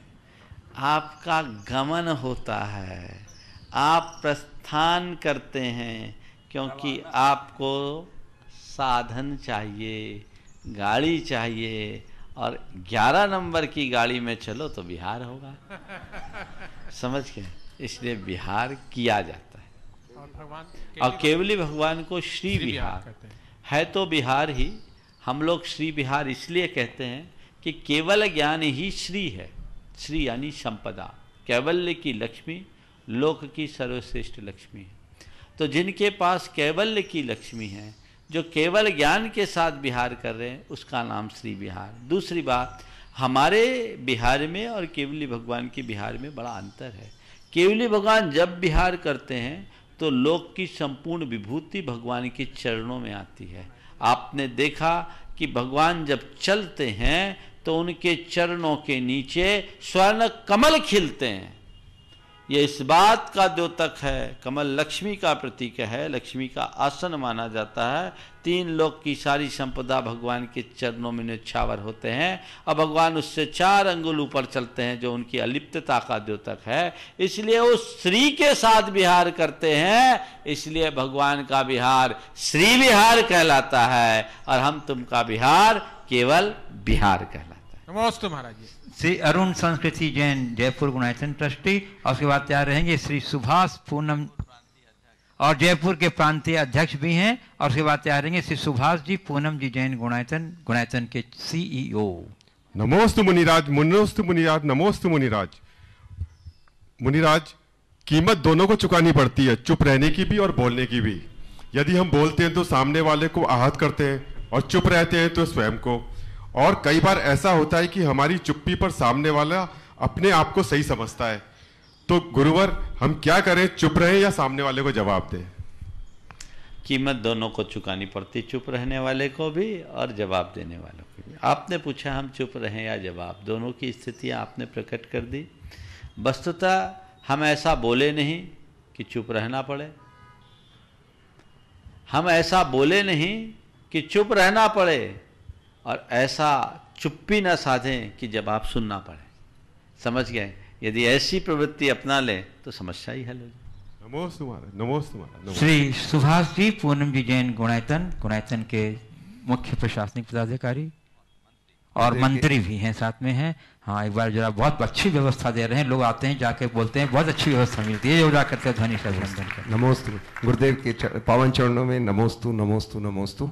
आपका गमन होता है, आप प्रस्थान करते हैं, क्योंकि आपको साधन चाहिए, गाड़ी चाहिए, और 11 नंबर की गाड़ी में चलो तो विहार होगा। समझ गए, इसलिए विहार किया जाता है। और केवली भगवान को श्री विहार है तो विहार ही। हम लोग श्री विहार इसलिए कहते हैं कि केवल ज्ञान ही श्री है। श्री यानी संपदा, कैवल्य की लक्ष्मी, लोक की सर्वश्रेष्ठ लक्ष्मी है। तो जिनके पास कैवल्य की लक्ष्मी है, जो केवल ज्ञान के साथ विहार कर रहे हैं, उसका नाम श्री विहार। दूसरी बात, हमारे विहार में और केवली भगवान के विहार में बड़ा अंतर है। केवली भगवान जब विहार करते हैं तो लोक की संपूर्ण विभूति भगवान के चरणों में आती है। आपने देखा कि भगवान जब चलते हैं तो उनके चरणों के नीचे स्वर्ण कमल खिलते हैं। ये इस बात का द्योतक है, कमल लक्ष्मी का प्रतीक है, लक्ष्मी का आसन माना जाता है। 3 लोक की सारी संपदा भगवान के चरणों में न्यौछावर होते हैं, और भगवान उससे 4 अंगुल ऊपर चलते हैं, जो उनकी अलिप्तता का द्योतक है। इसलिए वो श्री के साथ विहार करते हैं, इसलिए भगवान का विहार श्री विहार कहलाता है, और हम तुम का विहार केवल विहार कहलाता है। नमोस्तु महाराज जी। श्री अरुण संस्कृति जैन जयपुर गुणायतन ट्रस्टी, और उसके बाद तैयार रहेंगे श्री सुभाष पूनम, और जयपुर के प्रांतीय अध्यक्ष भी हैं। और उसके बाद तैयार रहेंगे श्री सुभाष जी पूनम जी जैन गुणायतन के CEO। नमोस्तु मुनिराज, नमोस्तु मुनिराज, नमोस्तु मुनिराज। मुनिराज, कीमत दोनों को चुकानी पड़ती है, चुप रहने की भी और बोलने की भी। यदि हम बोलते हैं तो सामने वाले को आहत करते हैं, और चुप रहते हैं तो स्वयं को। और कई बार ऐसा होता है कि हमारी चुप्पी पर सामने वाला अपने आप को सही समझता है। तो गुरुवर, हम क्या करें, चुप रहें या सामने वाले को जवाब दें? कीमत दोनों को चुकानी पड़ती, चुप रहने वाले को भी और जवाब देने वालों को भी। आपने पूछा हम चुप रहें या जवाब, दोनों की स्थितियां आपने प्रकट कर दी। वस्तुतः हम ऐसा बोले नहीं कि चुप रहना पड़े, हम ऐसा बोले नहीं कि चुप रहना पड़े, और ऐसा चुप्पी न साधें कि जवाब सुनना पड़े। समझ गए? यदि ऐसी प्रवृत्ति अपना ले तो समस्या ही हल हो जाए। नमोस्तु महाराज, नमोस्तु महाराज। श्री सुभाष जी पूनम जी जैन गुणायतन के मुख्य प्रशासनिक पदाधिकारी और मंत्री भी हैं, साथ में हैं। हाँ, एक बार जरा बहुत अच्छी व्यवस्था दे रहे हैं, लोग आते हैं जाके बोलते हैं बहुत अच्छी व्यवस्था मिलती है, जा करके ध्वनि से अभिनंदन करें। नमोस्तु गुरुदेव के पावन चरणों में नमोस्तु नमोस्तु नमोस्तु।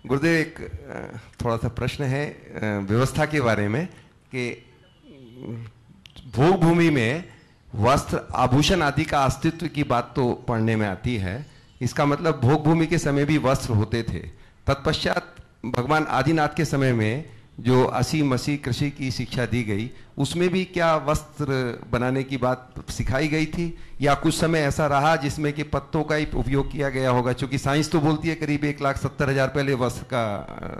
गुरुदेव, एक थोड़ा सा प्रश्न है व्यवस्था के बारे में कि भोग भूमि में वस्त्र आभूषण आदि का अस्तित्व की बात तो पढ़ने में आती है। इसका मतलब भोग भूमि के समय भी वस्त्र होते थे। तत्पश्चात भगवान आदिनाथ के समय में जो असी मसी कृषि की शिक्षा दी गई, उसमें भी क्या वस्त्र बनाने की बात सिखाई गई थी, या कुछ समय ऐसा रहा जिसमें कि पत्तों का ही उपयोग किया गया होगा? क्योंकि साइंस तो बोलती है करीब 1,70,000 पहले वस्त्र का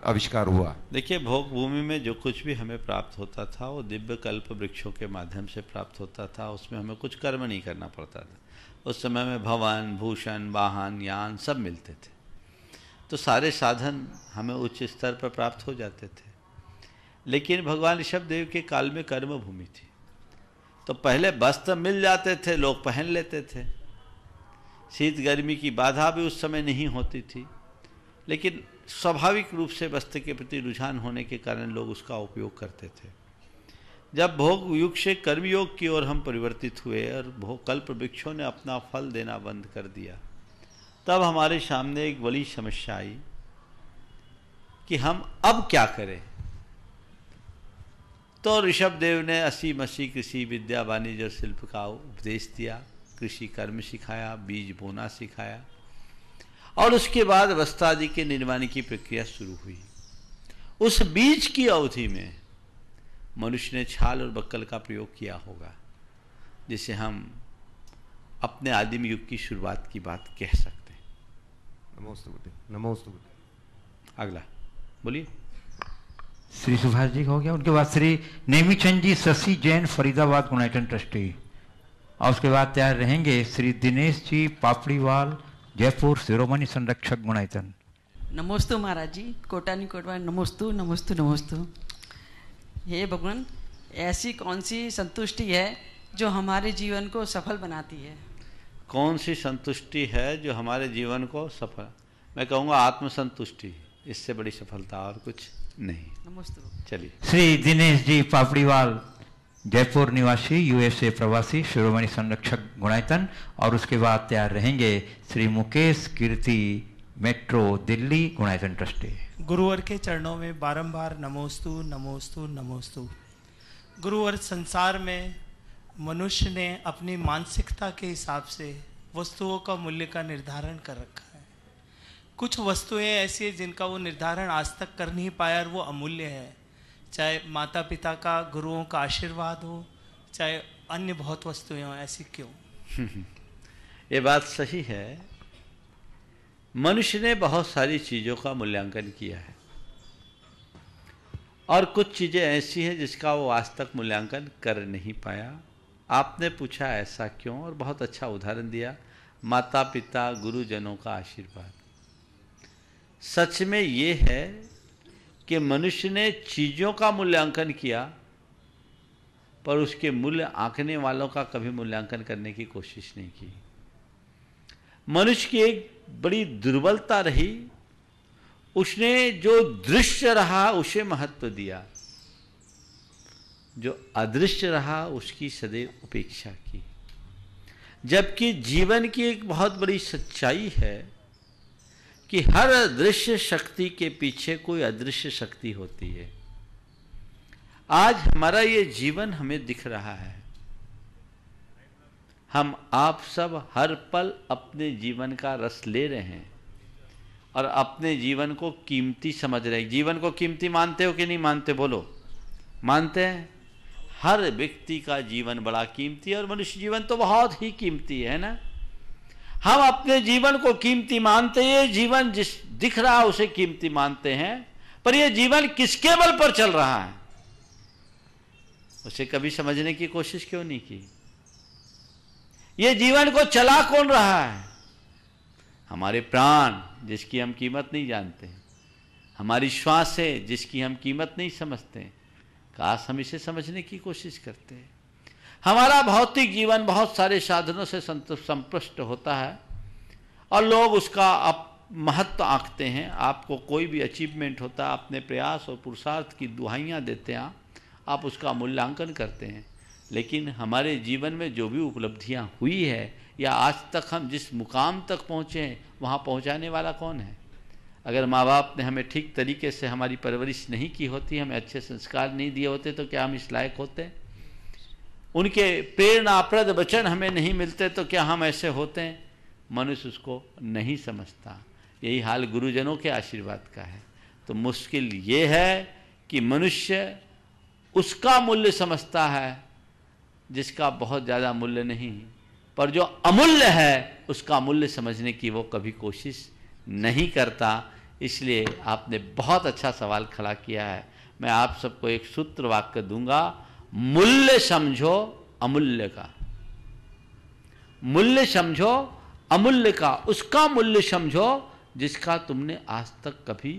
आविष्कार हुआ। देखिए, भोग भूमि में जो कुछ भी हमें प्राप्त होता था वो दिव्य कल्प वृक्षों के माध्यम से प्राप्त होता था। उसमें हमें कुछ कर्म नहीं करना पड़ता था। उस समय में भवन, भूषण, वाहन, यान सब मिलते थे, तो सारे साधन हमें उच्च स्तर पर प्राप्त हो जाते थे। लेकिन भगवान ऋषभदेव के काल में कर्म भूमि थी, तो पहले वस्त्र मिल जाते थे, लोग पहन लेते थे, शीत गर्मी की बाधा भी उस समय नहीं होती थी। लेकिन स्वाभाविक रूप से वस्त्र के प्रति रुझान होने के कारण लोग उसका उपयोग करते थे। जब भोग युग से कर्मयोग की ओर हम परिवर्तित हुए और भोग कल्प वृक्षों ने अपना फल देना बंद कर दिया, तब हमारे सामने एक बड़ी समस्या आई कि हम अब क्या करें। तो ऋषभदेव ने असी मसी कृषि विद्या वाणिज्य और शिल्प का उपदेश दिया, कृषि कर्म सिखाया, बीज बोना सिखाया, और उसके बाद वस्त्र आदि के निर्माण की प्रक्रिया शुरू हुई। उस बीज की अवधि में मनुष्य ने छाल और बक्कल का प्रयोग किया होगा, जिसे हम अपने आदिम युग की शुरुआत की बात कह सकते हैं। नमोस्तुते। अगला बोलिए। श्री सुभाष जी हो गया, उनके बाद श्री नेमीचंद जी शशि जैन फरीदाबाद गुणायतन ट्रस्टी, और उसके बाद तैयार रहेंगे श्री दिनेश जी पापड़ीवाल जयपुर शिरोमणि संरक्षक गुणायतन। नमोस्तु महाराज जी, कोटानी कोटवा नमोस्तु नमोस्तु नमोस्तु। हे भगवान, ऐसी कौन सी संतुष्टि है जो हमारे जीवन को सफल बनाती है? कौन सी संतुष्टि है जो हमारे जीवन को सफल? मैं कहूँगा आत्मसंतुष्टि, इससे बड़ी सफलता और कुछ नहीं। नमस्ते। चलिए। श्री दिनेश जी पापड़ीवाल जयपुर निवासी यूएसए प्रवासी शिरोमणि संरक्षक गुणायतन, और उसके बाद तैयार रहेंगे श्री मुकेश कीर्ति मेट्रो दिल्ली गुणायतन ट्रस्टी। गुरुवर के चरणों में बारंबार नमोस्तु नमोस्तु नमोस्तु। गुरुवर, संसार में मनुष्य ने अपनी मानसिकता के हिसाब से वस्तुओं का मूल्य का निर्धारण कर रखा है। कुछ वस्तुएं ऐसी हैं जिनका वो निर्धारण आज तक कर नहीं पाया और वो अमूल्य है, चाहे माता पिता का, गुरुओं का आशीर्वाद हो, चाहे अन्य बहुत वस्तुएं हों। ऐसी क्यों? ये बात सही है। मनुष्य ने बहुत सारी चीज़ों का मूल्यांकन किया है, और कुछ चीज़ें ऐसी हैं जिसका वो आज तक मूल्यांकन कर नहीं पाया। आपने पूछा ऐसा क्यों, और बहुत अच्छा उदाहरण दिया, माता पिता गुरुजनों का आशीर्वाद। सच में ये है कि मनुष्य ने चीज़ों का मूल्यांकन किया, पर उसके मूल्य आंकने वालों का कभी मूल्यांकन करने की कोशिश नहीं की। मनुष्य की एक बड़ी दुर्बलता रही, उसने जो दृश्य रहा उसे महत्व दिया, जो अदृश्य रहा उसकी सदैव उपेक्षा की। जबकि जीवन की एक बहुत बड़ी सच्चाई है कि हर दृश्य शक्ति के पीछे कोई अदृश्य शक्ति होती है। आज हमारा ये जीवन हमें दिख रहा है, हम आप सब हर पल अपने जीवन का रस ले रहे हैं और अपने जीवन को कीमती समझ रहे हैं। जीवन को कीमती मानते हो कि नहीं मानते? बोलो। मानते हैं। हर व्यक्ति का जीवन बड़ा कीमती है, और मनुष्य जीवन तो बहुत ही कीमती है ना। हम अपने जीवन को कीमती मानते हैं, जीवन जिस दिख रहा है उसे कीमती मानते हैं, पर यह जीवन किसके बल पर चल रहा है उसे कभी समझने की कोशिश क्यों नहीं की? ये जीवन को चला कौन रहा है? हमारे प्राण, जिसकी हम कीमत नहीं जानते, हमारी श्वासें, जिसकी हम कीमत नहीं समझते। काश हम इसे समझने की कोशिश करते हैं। हमारा भौतिक जीवन बहुत सारे साधनों से संपुष्ट होता है और लोग उसका महत्व आंकते हैं। आपको कोई भी अचीवमेंट होता है, अपने प्रयास और पुरुषार्थ की दुहाइयाँ देते हैं, आप उसका मूल्यांकन करते हैं। लेकिन हमारे जीवन में जो भी उपलब्धियाँ हुई है या आज तक हम जिस मुकाम तक पहुँचे हैं, वहाँ पहुँचाने वाला कौन है? अगर माँ बाप ने हमें ठीक तरीके से हमारी परवरिश नहीं की होती, हमें अच्छे संस्कार नहीं दिए होते, तो क्या हम इस लायक होते? उनके प्रेरणाप्रद वचन हमें नहीं मिलते तो क्या हम ऐसे होते हैं? मनुष्य उसको नहीं समझता। यही हाल गुरुजनों के आशीर्वाद का है। तो मुश्किल ये है कि मनुष्य उसका मूल्य समझता है जिसका बहुत ज़्यादा मूल्य नहीं, पर जो अमूल्य है उसका मूल्य समझने की वो कभी कोशिश नहीं करता। इसलिए आपने बहुत अच्छा सवाल खड़ा किया है। मैं आप सबको एक सूत्र वाक्य दूंगा, मूल्य समझो अमूल्य का, मूल्य समझो अमूल्य का, उसका मूल्य समझो जिसका तुमने आज तक कभी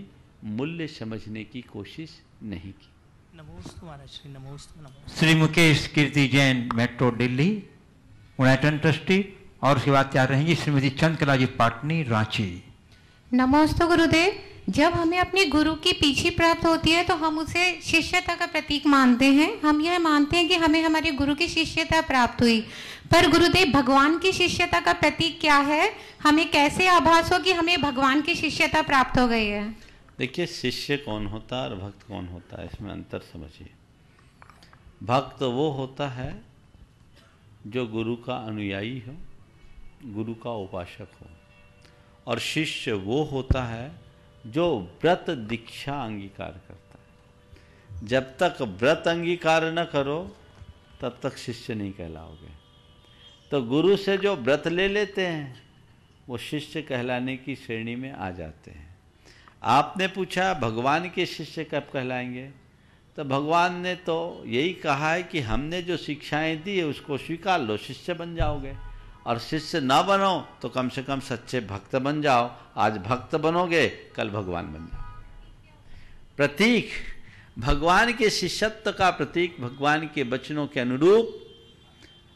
मूल्य समझने की कोशिश नहीं की। नमोस्तु महाराज श्री, नमोस्तु नमोस्तु। Shri Mukesh Kirti Jain, metro Delhi, united trustee, और उसके बाद तैयार रहेंगी श्रीमती चंद्रकला जी पाटनी, रांची। नमोस्तु गुरुदेव। जब हमें अपने गुरु की पीछे प्राप्त होती है तो हम उसे शिष्यता का प्रतीक मानते हैं। हम यह मानते हैं कि हमें हमारे गुरु की शिष्यता प्राप्त हुई, पर गुरुदेव भगवान की शिष्यता का प्रतीक क्या है? हमें कैसे आभास हो कि हमें भगवान की शिष्यता प्राप्त हो गई है? देखिए, शिष्य कौन होता है और भक्त कौन होता है, इसमें अंतर समझिए। भक्त वो होता है जो गुरु का अनुयायी हो, गुरु का उपासक हो, और शिष्य वो होता है जो व्रत दीक्षा अंगीकार करता है। जब तक व्रत अंगीकार न करो तब तक शिष्य नहीं कहलाओगे। तो गुरु से जो व्रत ले लेते हैं वो शिष्य कहलाने की श्रेणी में आ जाते हैं। आपने पूछा भगवान के शिष्य कब कहलाएंगे, तो भगवान ने तो यही कहा है कि हमने जो शिक्षाएं दी है उसको स्वीकार लो, शिष्य बन जाओगे। और शिष्य ना बनो तो कम से कम सच्चे भक्त बन जाओ। आज भक्त बनोगे, कल भगवान बन जाओ। प्रतीक भगवान के शिष्यत्व का प्रतीक, भगवान के वचनों के अनुरूप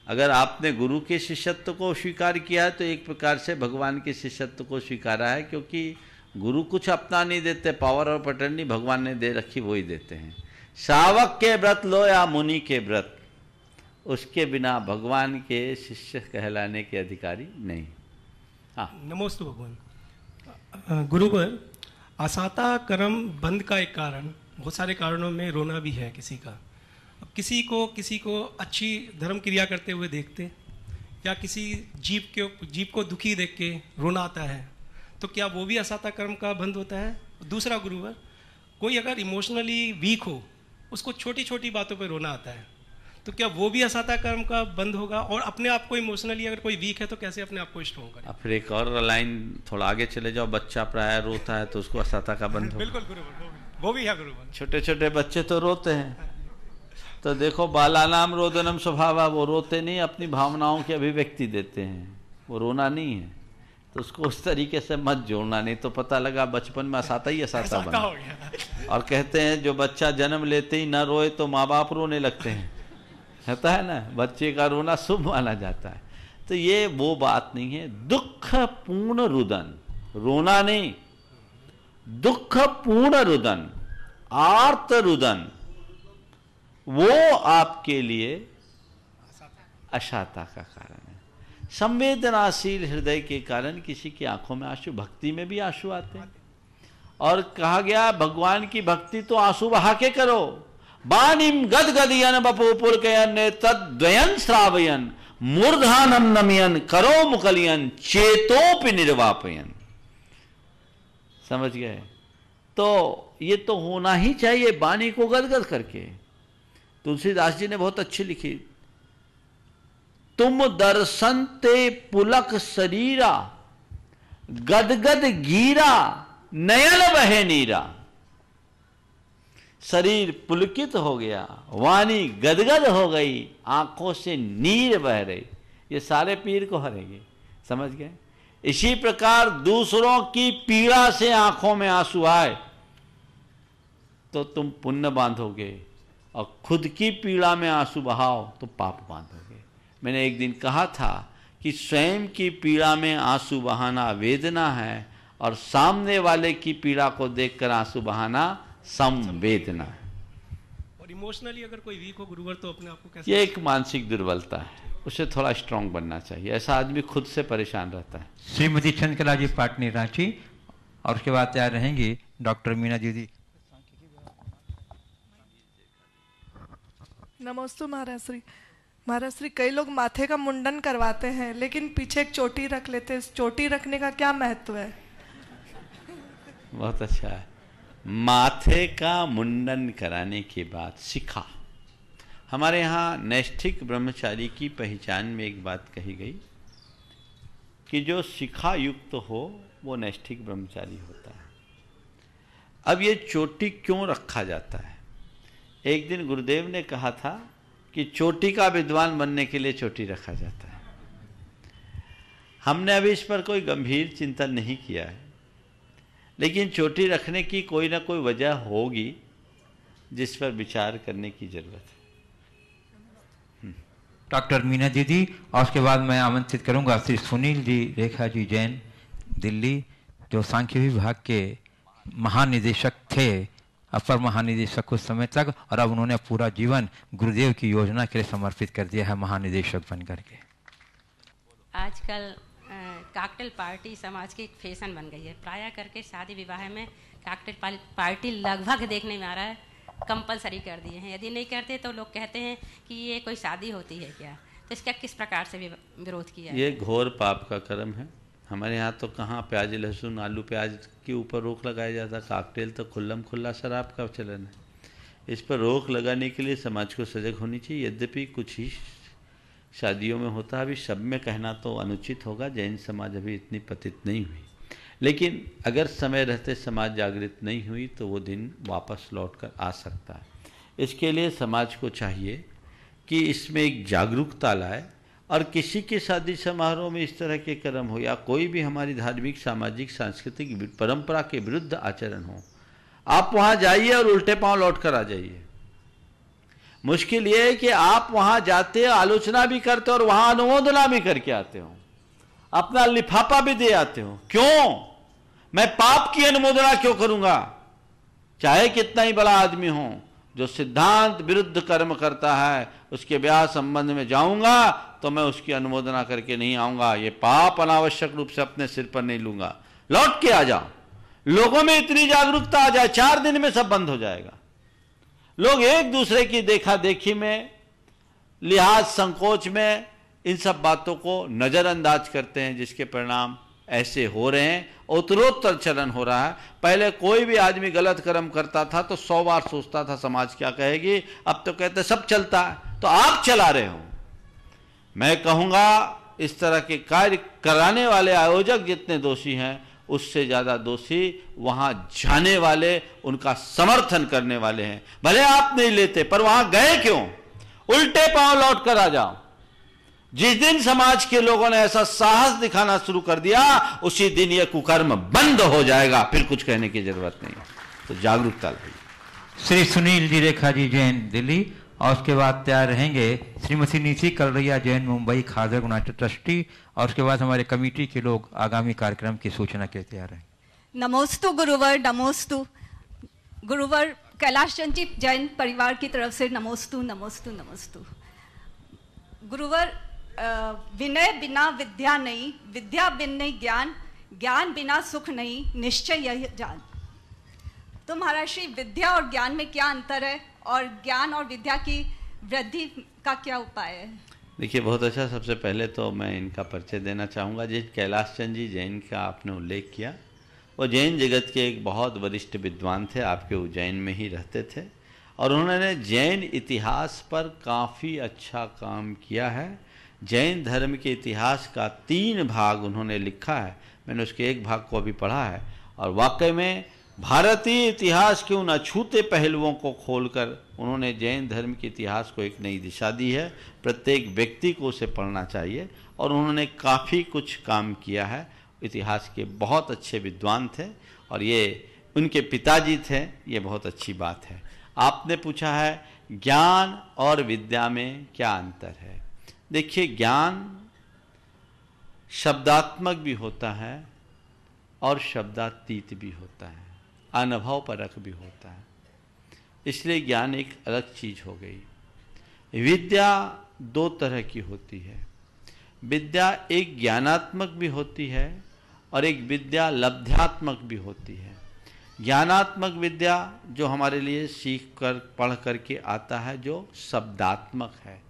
अगर आपने गुरु के शिष्यत्व को स्वीकार किया है तो एक प्रकार से भगवान के शिष्यत्व को स्वीकारा है, क्योंकि गुरु कुछ अपना नहीं देते, पावर और पैटर्न भगवान ने दे रखी वही देते हैं। श्रावक के व्रत लो या मुनि के व्रत, उसके बिना भगवान के शिष्य कहलाने के अधिकारी नहीं। हाँ, नमोस्तु भगवान। गुरुवर, असाता कर्म बंद का एक कारण, बहुत सारे कारणों में रोना भी है किसी का। अब किसी को अच्छी धर्म क्रिया करते हुए देखते, या किसी जीव को दुखी देख के रोना आता है, तो क्या वो भी असाता कर्म का बंद होता है? दूसरा गुरुवर, कोई अगर इमोशनली वीक हो, उसको छोटी छोटी बातों पे रोना आता है, तो क्या वो भी असाता कर्म का बंद होगा? और अपने आप को इमोशनली अगर कोई वीक है तो कैसे अपने आप को स्ट्रॉन्ग करें? अब फिर एक और लाइन थोड़ा आगे चले जाओ, बच्चा प्राय रोता है तो उसको असाता का बंद होगा। बिल्कुल गुरुवर, वो भी है गुरुवर। छोटे छोटे बच्चे तो रोते हैं, तो देखो बालानाम रोदनम स्वभाव, वो रोते नहीं, अपनी भावनाओं की अभिव्यक्ति देते हैं, वो रोना नहीं है। तो उसको उस तरीके से मत जोड़ना, नहीं तो पता लगा बचपन में असाता ही असाता बना। और कहते हैं जो बच्चा जन्म लेते ही न रोए तो माँ बाप रोने लगते हैं, कहता है ना, बच्चे का रोना शुभ माना जाता है। तो ये वो बात नहीं है। दुख पूर्ण रुदन, रोना नहीं, दुख पूर्ण रुदन, आर्त रुदन, वो आपके लिए अशाता का कारण है। संवेदनाशील हृदय के कारण किसी की आंखों में आंसू, भक्ति में भी आंसू आते हैं। और कहा गया भगवान की भक्ति तो आंसू बहा के करो। बानिम गदगदयन बपुपुर कयन तद्वयन श्रावयन मूर्धानम नमयन करो मुकलियन चेतोपि निर्वापयन। समझ गए? तो ये तो होना ही चाहिए, बानी को गदगद करके। तुलसीदास जी ने बहुत अच्छी लिखी, तुम दर्शन ते पुलक शरीरा गदगद गीरा नयन बहे नीरा। शरीर पुलकित हो गया, वाणी गदगद हो गई, आंखों से नीर बह रही, ये सारे पीर को हरेगी। समझ गए? इसी प्रकार दूसरों की पीड़ा से आंखों में आंसू आए तो तुम पुण्य बांधोगे, और खुद की पीड़ा में आंसू बहाओ तो पाप बांधोगे। मैंने एक दिन कहा था कि स्वयं की पीड़ा में आंसू बहाना वेदना है, और सामने वाले की पीड़ा को देखकर आंसू बहाना संवेदना है। और इमोशनली अगर कोई वीक हो गुरुवर तो अपने आप को कैसे? ये एक मानसिक दुर्बलता है, उसे थोड़ा स्ट्रांग बनना चाहिए। ऐसा आदमी खुद से परेशान रहता है। श्रीमती चंद्रकला जी पाटनी, रांची, और उसके बाद तैयार रहेंगी डॉक्टर मीना दीदी। नमस्ते महाराज श्री। महाराज श्री, कई लोग माथे का मुंडन करवाते हैं लेकिन पीछे एक चोटी रख लेते हैं, इस चोटी रखने का क्या महत्व है? बहुत अच्छा है। माथे का मुंडन कराने के बाद शिखा, हमारे यहाँ नैष्ठिक ब्रह्मचारी की पहचान में एक बात कही गई कि जो शिखा युक्त हो वो नैष्ठिक ब्रह्मचारी होता है। अब ये चोटी क्यों रखा जाता है? एक दिन गुरुदेव ने कहा था कि चोटी का विद्वान बनने के लिए चोटी रखा जाता है। हमने अभी इस पर कोई गंभीर चिंतन नहीं किया है, लेकिन चोटी रखने की कोई ना कोई वजह होगी जिस पर विचार करने की जरूरत है। डॉक्टर मीना दीदी, और उसके बाद मैं आमंत्रित करूंगा श्री सुनील जी रेखा जी जैन, दिल्ली, जो सांख्य विभाग के महानिदेशक थे, अपर महानिदेशक कुछ समय तक, और अब उन्होंने पूरा जीवन गुरुदेव की योजना के लिए समर्पित कर दिया है महानिदेशक बन करके। आजकल कॉकटेल पार्टी समाज की एक फैशन बन गई है। प्राय करके शादी विवाह में कॉकटेल पार्टी लगभग देखने में आ रहा है, कंपलसरी कर दिए हैं। यदि नहीं करते तो लोग कहते हैं कि ये कोई शादी होती है क्या? तो इसका किस प्रकार से विरोध किया? ये घोर पाप का कर्म है। हमारे यहाँ तो कहाँ प्याज लहसुन आलू प्याज के ऊपर रोक लगाया जाता, कॉकटेल तो खुल्लम खुल्ला शराब का चलन है। इस पर रोक लगाने के लिए समाज को सजग होनी चाहिए। यद्यपि कुछ ही शादियों में होता है, अभी सब में कहना तो अनुचित होगा, जैन समाज अभी इतनी पतित नहीं हुई, लेकिन अगर समय रहते समाज जागृत नहीं हुई तो वो दिन वापस लौट कर आ सकता है। इसके लिए समाज को चाहिए कि इसमें एक जागरूकता लाए, और किसी के शादी समारोह में इस तरह के कर्म हो या कोई भी हमारी धार्मिक सामाजिक सांस्कृतिक परंपरा के विरुद्ध आचरण हो, आप वहाँ जाइए और उल्टे पांव लौट कर आ जाइए। मुश्किल ये है कि आप वहाँ जाते आलोचना भी करते और वहाँ अनुमोदना भी करके आते हो, अपना लिफाफा भी दे आते हो। क्यों? मैं पाप की अनुमोदना क्यों करूंगा? चाहे कितना ही बड़ा आदमी हो, जो सिद्धांत विरुद्ध कर्म करता है उसके ब्याह संबंध में जाऊंगा तो मैं उसकी अनुमोदना करके नहीं आऊंगा। ये पाप अनावश्यक रूप से अपने सिर पर नहीं लूंगा। लौट के आ जाओ। लोगों में इतनी जागरूकता आ जाए, 4 दिन में सब बंद हो जाएगा। लोग एक दूसरे की देखा देखी में, लिहाज संकोच में इन सब बातों को नजरअंदाज करते हैं, जिसके परिणाम ऐसे हो रहे हैं। उत्तरोत्तर चलन हो रहा है। पहले कोई भी आदमी गलत कर्म करता था तो 100 बार सोचता था समाज क्या कहेगी, अब तो कहते सब चलता है। तो आप चला रहे हो। मैं कहूंगा इस तरह के कार्य कराने वाले आयोजक जितने दोषी हैं, उससे ज्यादा दोषी वहां जाने वाले, उनका समर्थन करने वाले हैं। भले आप नहीं लेते, पर वहां गए क्यों? उल्टे पांव लौट कर आ जाओ। जिस दिन समाज के लोगों ने ऐसा साहस दिखाना शुरू कर दिया, उसी दिन यह कुकर्म बंद हो जाएगा, फिर कुछ कहने की जरूरत नहीं। तो जागरूकता लाइए। श्री सुनील जी रेखा जी जैन, दिल्ली, और उसके बाद तैयार रहेंगे श्रीमती नीति कलरैया जैन, मुंबई, खादर यूनाइटेड ट्रस्टी, और उसके बाद हमारे कमेटी के लोग आगामी कार्यक्रम की सूचना के लिए तैयार हैं। नमोस्तु गुरुवर, नमोस्तु गुरुवर। कैलाश चंद जी जैन परिवार की तरफ से नमोस्तु नमोस्तु नमोस्तु। गुरुवर, विनय बिना विद्या नहीं, विद्या बिना ज्ञान, ज्ञान बिना सुख नहीं, निश्चय यही जान। तो महाराज श्री, विद्या और ज्ञान में क्या अंतर है, और ज्ञान और विद्या की वृद्धि का क्या उपाय है? देखिए, बहुत अच्छा। सबसे पहले तो मैं इनका परिचय देना चाहूँगा। जिस कैलाश चंद जी जैन का आपने उल्लेख किया, वो जैन जगत के एक बहुत वरिष्ठ विद्वान थे, आपके उज्जैन में ही रहते थे, और उन्होंने जैन इतिहास पर काफ़ी अच्छा काम किया है। जैन धर्म के इतिहास का 3 भाग उन्होंने लिखा है। मैंने उसके एक भाग को अभी पढ़ा है, और वाकई में भारतीय इतिहास के उन अछूते पहलुओं को खोलकर उन्होंने जैन धर्म के इतिहास को एक नई दिशा दी है। प्रत्येक व्यक्ति को उसे पढ़ना चाहिए, और उन्होंने काफ़ी कुछ काम किया है। इतिहास के बहुत अच्छे विद्वान थे, और ये उनके पिताजी थे। ये बहुत अच्छी बात है। आपने पूछा है ज्ञान और विद्या में क्या अंतर है। देखिए, ज्ञान शब्दात्मक भी होता है और शब्दातीत भी होता है, अनुभव परक भी होता है। इसलिए ज्ञान एक अलग चीज हो गई। विद्या 2 तरह की होती है। विद्या एक ज्ञानात्मक भी होती है और एक विद्या लब्ध्यात्मक भी होती है। ज्ञानात्मक विद्या जो हमारे लिए सीख कर पढ़ करके आता है, जो शब्दात्मक है,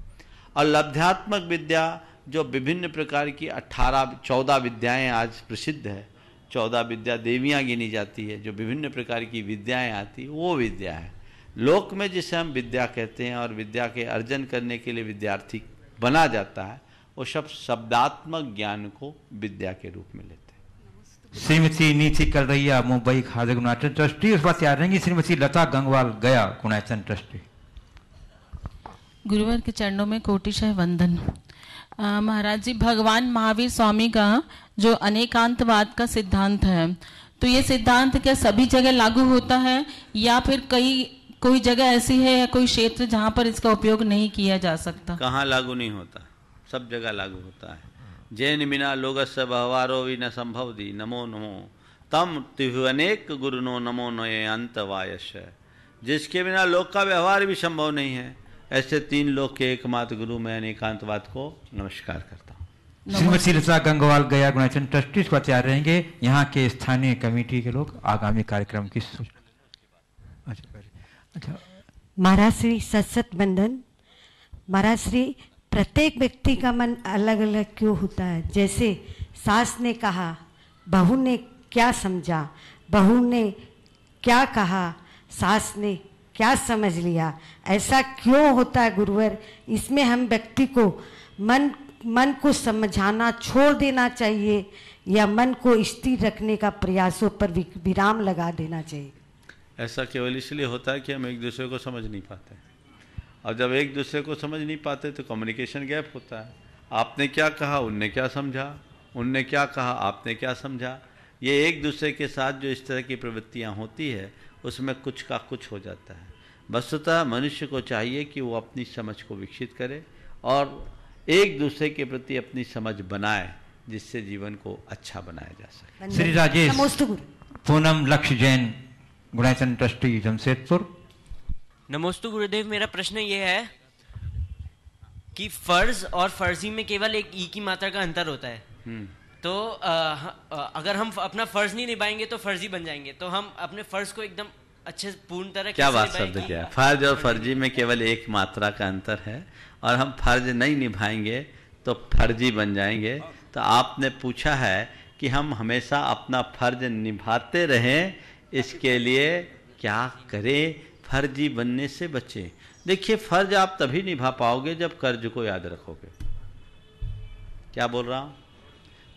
और लब्ध्यात्मक विद्या जो विभिन्न प्रकार की 14 विद्याएं आज प्रसिद्ध है, 14 विद्या देवियां गिनी जाती है, जो विभिन्न प्रकार की विद्याएं आती, वो विद्या है। लोक में जिसे हम विद्या कहते हैं और विद्या के अर्जन करने के लिए विद्यार्थी बना जाता है, वो सब शब्दात्मक ज्ञान को विद्या के रूप में लेते हैं। श्रीमती नीति कलरैया मुंबई खाद्य गुणायतन ट्रस्टी, उस बात तैयार रहेंगी श्रीमती लता गंगवाल गया गुणायतन ट्रस्टी। गुरुवर के चरणों में कोटिशः वंदन। महाराज जी, भगवान महावीर स्वामी का जो अनेकांतवाद का सिद्धांत है, तो ये सिद्धांत क्या सभी जगह लागू होता है या फिर कोई जगह ऐसी है या कोई क्षेत्र जहाँ पर इसका उपयोग नहीं किया जा सकता? कहाँ लागू नहीं होता, सब जगह लागू होता है। जैन बिना लोगस्य व्यवहारो भी न संभव दी, नमो नमो तम तिहु अनेक गुरु नो नमो नये अंतवायश। जिसके बिना लोक का व्यवहार भी संभव नहीं है, ऐसे 3 लोक के एकमात्र गुरु में अनेकांतवाद को नमस्कार करता हूँ। श्रीमती लता गंगवाल गया गुणायतन ट्रस्टी, इस पर तैयार रहेंगे यहाँ के स्थानीय कमेटी के लोग आगामी कार्यक्रम की सूचना। अच्छा, महाराज श्री सत्सत बंधन। महाराज श्री, प्रत्येक व्यक्ति का मन अलग अलग क्यों होता है? जैसे सास ने कहा, बहू ने क्या समझा, बहू ने क्या कहा, सास ने क्या समझ लिया, ऐसा क्यों होता है गुरुवर? इसमें हम व्यक्ति को मन को समझाना छोड़ देना चाहिए या मन को स्थिर रखने का प्रयासों पर विराम लगा देना चाहिए? ऐसा केवल इसलिए होता है कि हम एक दूसरे को समझ नहीं पाते, और जब एक दूसरे को समझ नहीं पाते तो कम्युनिकेशन गैप होता है। आपने क्या कहा, उनने क्या समझा, उनने क्या कहा, आपने क्या समझा। ये एक दूसरे के साथ जो इस तरह की प्रवृत्तियाँ होती है, उसमें कुछ का कुछ हो जाता है। वस्तुतः मनुष्य को चाहिए कि वो अपनी समझ को विकसित करे और एक दूसरे के प्रति अपनी समझ बनाए, जिससे जीवन को अच्छा बनाया जा सके। श्री राजेश पूनम लक्ष्य जैन गुणायतन ट्रस्टी जमशेदपुर। नमोस्तु गुरुदेव। मेरा प्रश्न ये है कि फर्ज और फर्जी में केवल एक ई की मात्रा का अंतर होता है, तो अगर हम अपना फर्ज नहीं निभाएंगे तो फर्जी बन जाएंगे, तो हम अपने फर्ज को एकदम अच्छे पूर्ण तरह क्या बात शब्द क्या है? फर्ज और फर्जी में केवल एक मात्रा का अंतर है, और हम फर्ज नहीं निभाएंगे तो फर्जी बन जाएंगे। तो आपने पूछा है कि हम हमेशा अपना फर्ज निभाते रहें, इसके लिए क्या करें, फर्जी बनने से बचें। देखिए, फर्ज आप तभी निभा पाओगे जब कर्ज को याद रखोगे। क्या बोल रहा हूं?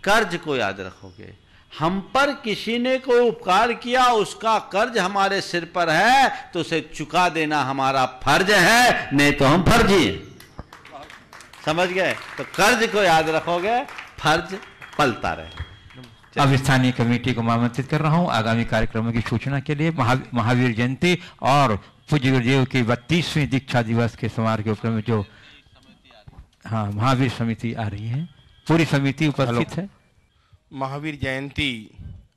कर्ज को याद रखोगे। हम पर किसी ने कोई उपकार किया, उसका कर्ज हमारे सिर पर है, तो उसे चुका देना हमारा फर्ज है, नहीं तो हम फर्जी हैं। समझ गए? तो कर्ज को याद रखोगे, फर्ज पलता रहे। अब स्थानीय कमेटी को मैं आमंत्रित कर रहा हूं आगामी कार्यक्रमों की सूचना के लिए। महावीर जयंती और पूज्य गुरुदेव की 32वीं दीक्षा दिवस के समारोह के उपलक्ष्य में जो महावीर समिति आ रही है, पूरी समिति उपस्थित है। महावीर जयंती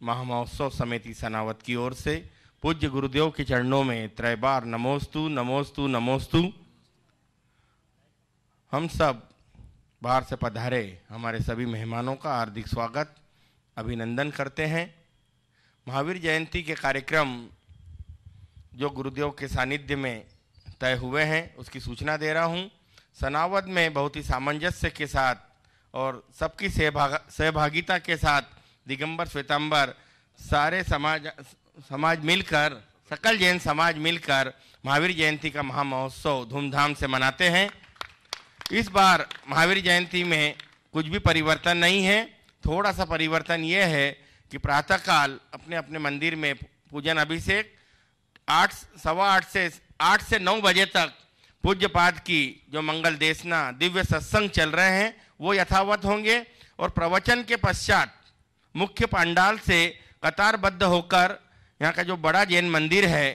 महामहोत्सव समिति सनावत की ओर से पूज्य गुरुदेव के चरणों में त्रैबार नमोस्तु नमोस्तु नमोस्तु। हम सब बाहर से पधारे हमारे सभी मेहमानों का हार्दिक स्वागत अभिनंदन करते हैं। महावीर जयंती के कार्यक्रम जो गुरुदेव के सानिध्य में तय हुए हैं उसकी सूचना दे रहा हूं। सनावद में बहुत ही सामंजस्य के साथ और सबकी सहभागिता के साथ दिगंबर श्वेतांबर सारे समाज मिलकर, सकल जैन समाज मिलकर महावीर जयंती का महामहोत्सव धूमधाम से मनाते हैं। इस बार महावीर जयंती में कुछ भी परिवर्तन नहीं है। थोड़ा सा परिवर्तन यह है कि प्रातःकाल अपने अपने मंदिर में पूजन अभिषेक 8 से 9 बजे तक पूज्यपाद की जो मंगल देशना दिव्य सत्संग चल रहे हैं वो यथावत होंगे, और प्रवचन के पश्चात मुख्य पंडाल से कतारबद्ध होकर यहाँ का जो बड़ा जैन मंदिर है,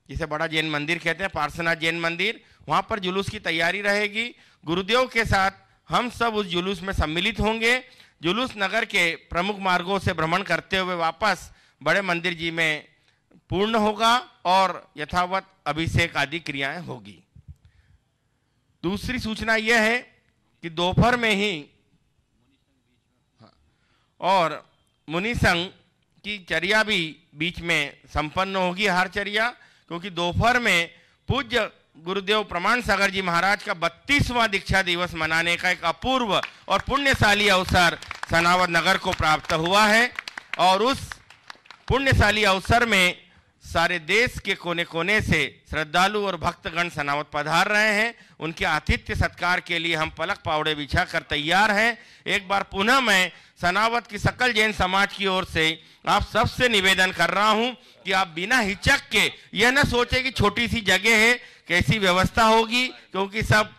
जिसे बड़ा जैन मंदिर कहते हैं, पार्श्वनाथ जैन मंदिर, वहाँ पर जुलूस की तैयारी रहेगी। गुरुदेव के साथ हम सब उस जुलूस में सम्मिलित होंगे। जुलूस नगर के प्रमुख मार्गों से भ्रमण करते हुए वापस बड़े मंदिर जी में पूर्ण होगा और यथावत अभिषेक आदि क्रियाएं होगी। दूसरी सूचना यह है कि दोपहर में ही और मुनि संघ की चर्या भी बीच में संपन्न होगी, हर चर्या, क्योंकि दोपहर में पूज्य गुरुदेव प्रमाण सागर जी महाराज का 32वां दीक्षा दिवस मनाने का एक अपूर्व और पुण्यशाली अवसर सनावद नगर को प्राप्त हुआ है। और उस पुण्यशाली अवसर में सारे देश के कोने कोने से श्रद्धालु और भक्तगण सनावद पधार रहे हैं। उनके आतिथ्य सत्कार के लिए हम पलक पावड़े बिछा कर तैयार हैं। एक बार पुनः मैं सनावद की सकल जैन समाज की ओर से आप सबसे निवेदन कर रहा हूं कि आप बिना हिचक के यह न सोचे कि छोटी सी जगह है कैसी व्यवस्था होगी, क्योंकि सब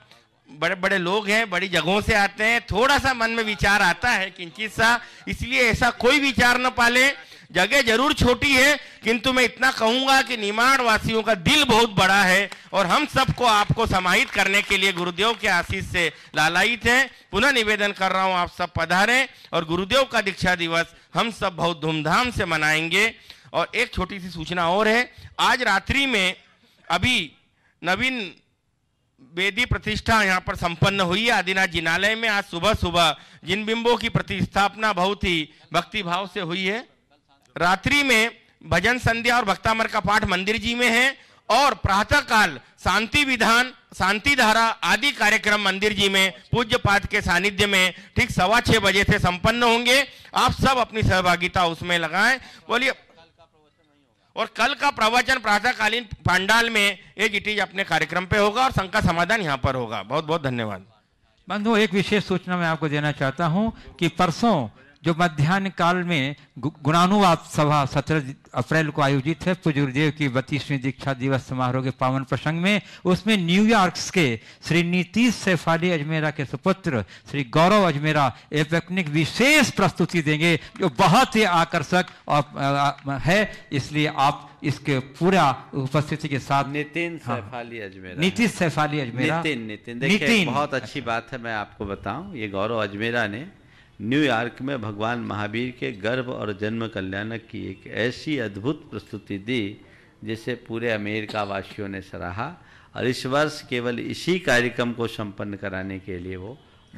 बड़े बड़े लोग हैं, बड़ी जगहों से आते हैं, थोड़ा सा मन में विचार आता है किंचित सा, इसलिए ऐसा कोई विचार न पाले। जगह जरूर छोटी है, किंतु मैं इतना कहूंगा कि निमाड़ वासियों का दिल बहुत बड़ा है और हम सबको आपको समाहित करने के लिए गुरुदेव के आशीष से लालायित हैं। पुनः निवेदन कर रहा हूं आप सब पधारें और गुरुदेव का दीक्षा दिवस हम सब बहुत धूमधाम से मनाएंगे। और एक छोटी सी सूचना और है, आज रात्रि में अभी नवीन वेदी प्रतिष्ठा यहाँ पर संपन्न हुई है आदिनाथ जिनालय में। आज सुबह सुबह जिन बिंबों की प्रतिस्थापना बहुत ही भक्ति भाव से हुई है। रात्रि में भजन संध्या और भक्तामर का पाठ मंदिर जी में है और प्रातः काल शांति विधान, शांति धारा आदि कार्यक्रम मंदिर जी में पूज्य पाद के सानिध्य में ठीक 6:15 बजे से संपन्न होंगे। आप सब अपनी सहभागिता उसमें लगाएं। बोलिए। और कल का प्रवचन प्रातःकालीन पंडाल में इट इज अपने कार्यक्रम पे होगा और शंका समाधान यहाँ पर होगा। बहुत बहुत धन्यवाद। बंधु, एक विशेष सूचना मैं आपको देना चाहता हूं कि परसों जो मध्याह्न काल में गुणानुवाद सभा 17 अप्रैल को आयोजित है पूज्य गुरुदेव की 32वीं दीक्षा दिवस समारोह के पावन प्रसंग में, उसमें न्यूयॉर्क के श्री नीतीश सैफाली अजमेरा के सुपुत्र श्री गौरव अजमेरा एक विशेष प्रस्तुति देंगे जो बहुत ही आकर्षक और है, इसलिए आप इसके पूरा उपस्थिति के साथ। नितिन सैफाली अजमेरा, नीतीश सैफाली अजमेरा, नितिन देखिए बहुत अच्छी बात है। मैं आपको बताऊं, ये गौरव अजमेरा ने न्यूयॉर्क में भगवान महावीर के गर्भ और जन्म कल्याणक की एक ऐसी अद्भुत प्रस्तुति दी जिसे पूरे अमेरिका वासियों ने सराहा। और इस वर्ष केवल इसी कार्यक्रम को संपन्न कराने के लिए वो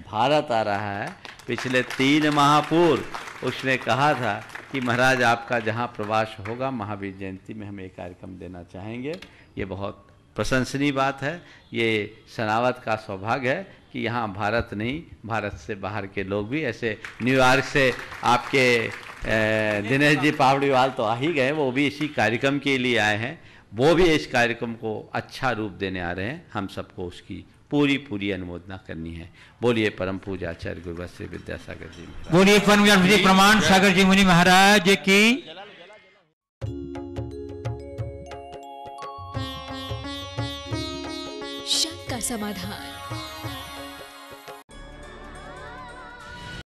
भारत आ रहा है। पिछले 3 माह पूर्व उसने कहा था कि महाराज आपका जहाँ प्रवास होगा महावीर जयंती में हम एक कार्यक्रम देना चाहेंगे। ये बहुत प्रशंसनीय बात है। ये सनावद का सौभाग्य है कि यहाँ भारत नहीं, भारत से बाहर के लोग भी, ऐसे न्यूयॉर्क से आपके दिनेश जी पावड़ीवाल तो आ ही गए, वो भी इसी कार्यक्रम के लिए आए हैं। वो भी इस कार्यक्रम को अच्छा रूप देने आ रहे हैं। हम सबको उसकी पूरी पूरी अनुमोदना करनी है। बोलिए परम पूज्य आचार्य गुरुवर श्री विद्यासागर जी, बोलिए परम पूज्य प्रमाण सागर जी मुनि महाराज की। शंका समाधान।